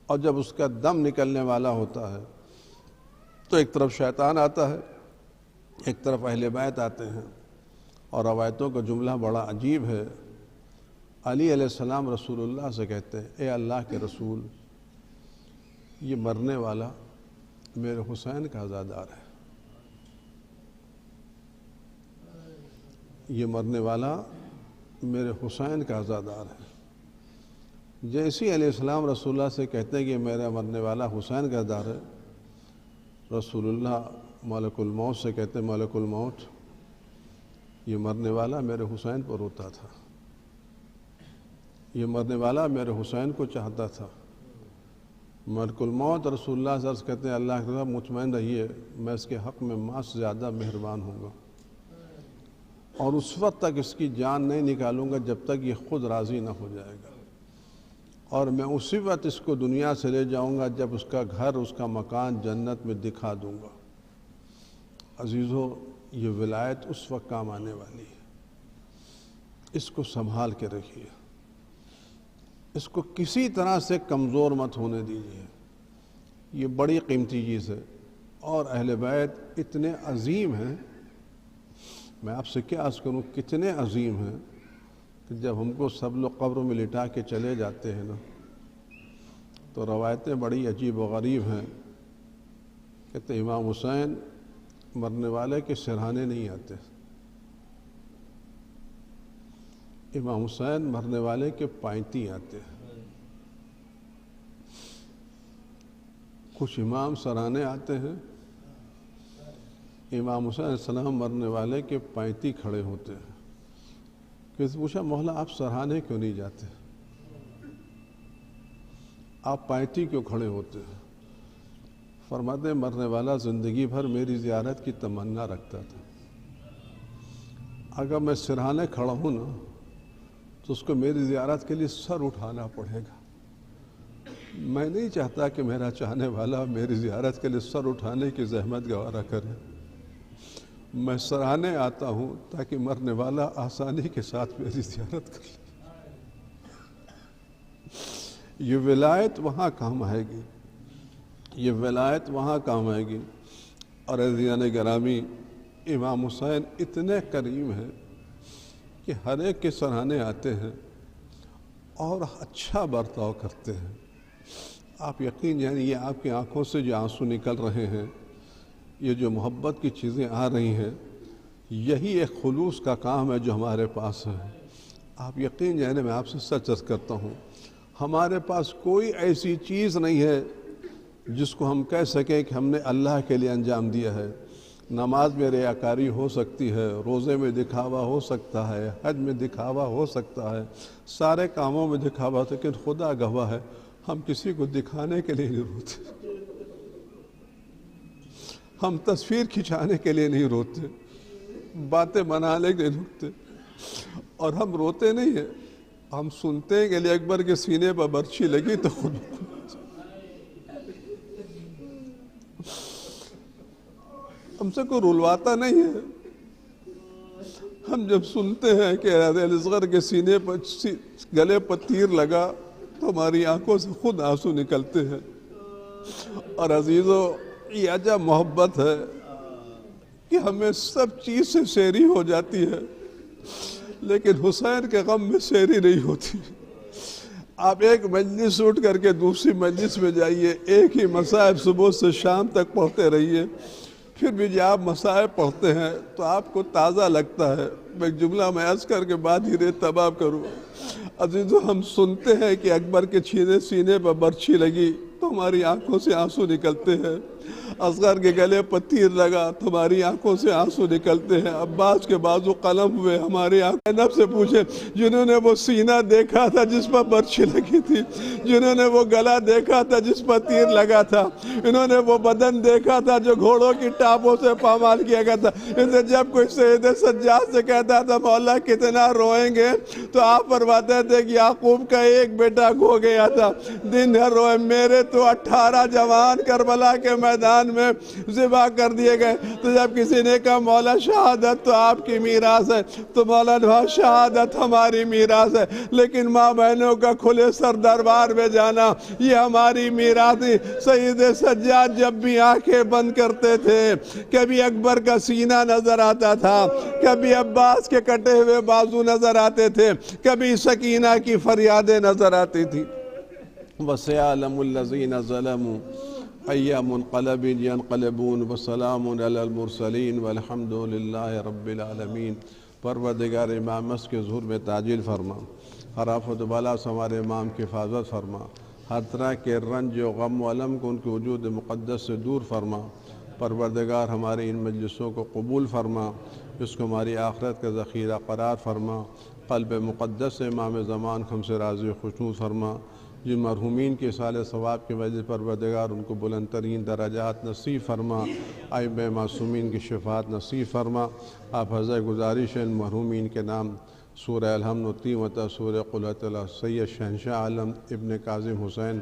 اور جب اس کا دم نکلنے والا ہوتا ہے تو ایک طرف شیطان آتا ہے، ایک طرف اہل بیت آتے ہیں، اور روایتوں کا جملہ بڑا عجیب ہے۔ علی علیہ السلام رسول اللہ سے کہتے ہیں، اے اللہ کے رسول، یہ مرنے والا میرے حسین کا عزادار ہے، یہ مرنے والا میرے حسین کا عزادار ہے۔ جیسی علیہ السلام رسول اللہ سے کہتے ہیں کہ میرا مرنے والا حسین کا عزادار ہے، رسول اللہ ملک الموت سے کہتے ہیں، ملک الموت، یہ مرنے والا میرے حسین پر روتا تھا، یہ مرنے والا میرے حسین کو چاہتا تھا۔ ملک الموت رسول اللہ صلی اللہ علیہ وسلم کہتے ہیں، اللہ کے ساتھ مطمئن رہیے، میں اس کے حق میں ماں سے زیادہ مہربان ہوں گا، اور اس وقت تک اس کی جان نہیں نکالوں گا جب تک یہ خود راضی نہ ہو جائے گا، اور میں اسی وقت اس کو دنیا سے لے جاؤں گا جب اس کا گھر، اس کا مکان جنت میں دکھا دوں گا۔ عزیزو، یہ ولایت اس وقت کام آنے والی ہے، اس کو سنبھال کے رکھیے، اس کو کسی طرح سے کمزور مت ہونے دیجیے، یہ بڑی قیمتی چیز ہے، اور اہل بیت اتنے عظیم ہیں، میں آپ سے کیا عرض کروں، کتنے عظیم ہیں کہ جب ہم کو سب لوگ قبر میں لٹا کے چلے جاتے ہیں نا، تو روایتیں بڑی عجیب و غریب ہیں، کہتے امام حسین مرنے والے کے سرہانے نہیں آتے، امام حسین مرنے والے کے پائنتی آتے ہیں، کچھ امام سرانے آتے ہیں، امام حسین علیہ السلام مرنے والے کے پائنتی کھڑے ہوتے ہیں۔ کسی پوچھا، مولا آپ سرانے کیوں نہیں جاتے، آپ پائنتی کیوں کھڑے ہوتے ہیں؟ فرماتے مرنے والا زندگی بھر میری زیارت کی تمنا رکھتا تھا، اگر میں سرہانے کھڑا ہوں نا تو اس کو میری زیارت کے لیے سر اٹھانا پڑے گا، میں نہیں چاہتا کہ میرا چاہنے والا میری زیارت کے لیے سر اٹھانے کی زحمت گوارا کرے، میں سراہنے آتا ہوں تاکہ مرنے والا آسانی کے ساتھ میری زیارت کر لے۔ یہ ولایت وہاں کام آئے گی، یہ ولایت وہاں کام آئے گی۔ اور عزیزان گرامی، امام حسین اتنے کریم ہیں کہ ہر ایک کے سراہنے آتے ہیں اور اچھا برتاؤ کرتے ہیں۔ آپ یقین جانیں، یہ آپ کی آنکھوں سے جو آنسو نکل رہے ہیں، یہ جو محبت کی چیزیں آ رہی ہیں، یہی ایک خلوص کا کام ہے جو ہمارے پاس ہے۔ آپ یقین جانیں، میں آپ سے سچ عرض کرتا ہوں، ہمارے پاس کوئی ایسی چیز نہیں ہے جس کو ہم کہہ سکیں کہ ہم نے اللہ کے لیے انجام دیا ہے۔ نماز میں ریاکاری ہو سکتی ہے، روزے میں دکھاوا ہو سکتا ہے، حج میں دکھاوا ہو سکتا ہے، سارے کاموں میں دکھاوا، لیکن خدا گواہ ہے ہم کسی کو دکھانے کے لیے نہیں روتے، ہم تصویر کھنچانے کے لیے نہیں روتے، باتیں بنانے کے لیے روتے، اور ہم روتے نہیں ہیں، ہم سنتے ہیں کہ علی اکبر کے سینے پر برچھی لگی تو خود ہم سے کوئی رلواتا نہیں ہے، ہم جب سنتے ہیں کہ علی اصغر کے سینے پر گلے پر تیر لگا تو ہماری آنکھوں سے خود آنسو نکلتے ہیں۔ اور عزیزو، یہ عجب محبت ہے کہ ہمیں سب چیز سے سیری ہو جاتی ہے، لیکن حسین کے غم میں سیری نہیں ہوتی۔ آپ ایک مجلس اٹھ کر کے دوسری مجلس میں جائیے، ایک ہی مصائب صبح سے شام تک پڑھتے رہیے، پھر بھی جب آپ مصائب پڑھتے ہیں تو آپ کو تازہ لگتا ہے۔ میں ایک جملہ میں عرض کر کے بعد ہی ریت تمام کروں۔ عزیزو، ہم سنتے ہیں کہ اکبر کے سینے پر برچھی لگی تو ہماری آنکھوں سے آنسو نکلتے ہیں، اصغر کے گلے پر تیر لگا تو ہماری آنکھوں سے آنسو نکلتے ہیں، عباس کے بازو قلم ہوئے ہماری آنکھیں۔ نب سے پوچھیں، جنہوں نے وہ سینہ دیکھا تھا جس پر برچھی لگی تھی، جنہوں نے وہ گلا دیکھا تھا جس پر تیر لگا تھا، انہوں نے وہ بدن دیکھا تھا جو گھوڑوں کی ٹاپوں سے پامال کیا گیا تھا، اسے جب کوئی سید سجاد سے کہتا تھا مولا کتنا روئیں گے تو آپ فرماتے تھے کہ یعقوب کا ایک بیٹا کھو گیا تھا، دن بھر روئے، میرے تو 18 جوان کربلا کے میدان میں ذبح کر دیے گئے۔ تو جب کسی نے کہا مولا شہادت تو آپ کی میراث ہے، تو مولا نے کہا شہادت ہماری میراث ہے، لیکن ماں بہنوں کا کھلے سر دربار میں جانا یہ ہماری میراث نہیں۔ سید سجاد جب بھی آنکھیں بند کرتے تھے، کبھی اکبر کا سینہ نظر آتا تھا، کبھی عباس کے کٹے ہوئے بازو نظر آتے تھے، کبھی سکینہ کی فریادیں نظر آتی تھی۔ وَسَيَعْلَمُ الَّذِينَ ظَلَمُوا أَيَّ مُنْقَلَبٍ يَنْقَلِبُونَ وَسَلَامٌ عَلَى الْمُرْسَلِينَ وَالْحَمْدُ لِلَّهِ رَبِّ الْعَالَمِينَ۔ پروردگار امام مس کے ظہور میں تعجیل فرما، ہر آفت و بلا سے ہمارے امام کی حفاظت فرما، ہر طرح کے رنج و غم و علم کو ان کے وجود مقدس سے دور فرما۔ پروردگار ہمارے ان مجلسوں کو قبول فرما، اس کو ہماری آخرت کا ذخیرہ قرار فرما۔ قلب مقدس امام زمان کو ہم سے راضی و خوشنود فرما۔ جن مرحومین کے سال ثواب کی وجہ پروردگار ان کو بلند ترین درجات نصیب فرما، ائمہ معصومین کی شفاعت نصیب فرما۔ آپ حضرت گزارش ان مرحومین کے نام سورہ الحمد و تیمتہ، سورہ قل اللہ، سید شہنشاہ عالم ابن کاظم حسین،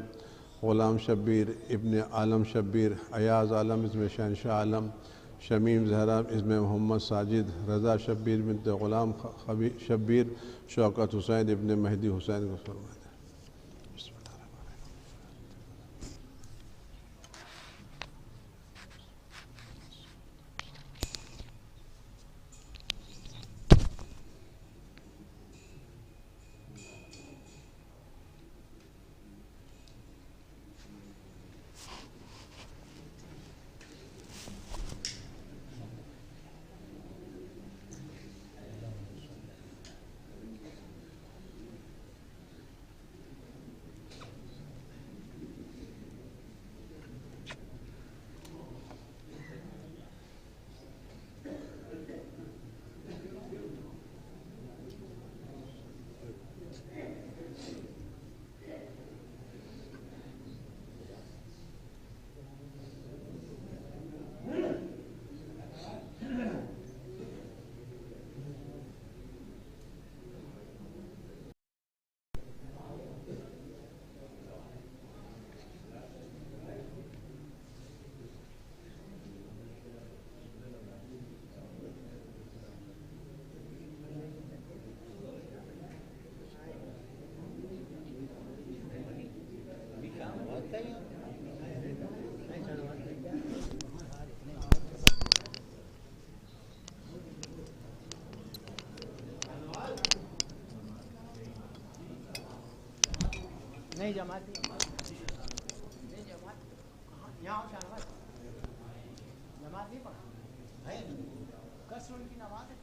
غلام شبیر ابن عالم شبیر، ایاز عالم اسم شہنشاہ عالم، شمیم زہرا اسم محمد ساجد، رضا شبیر بنت غلام شبیر، شوکت حسین ابن مہدی حسین کو فرمائے۔ نہیں جماعت یہاں جماعت نہیں پڑھا کسر کی نماز ہے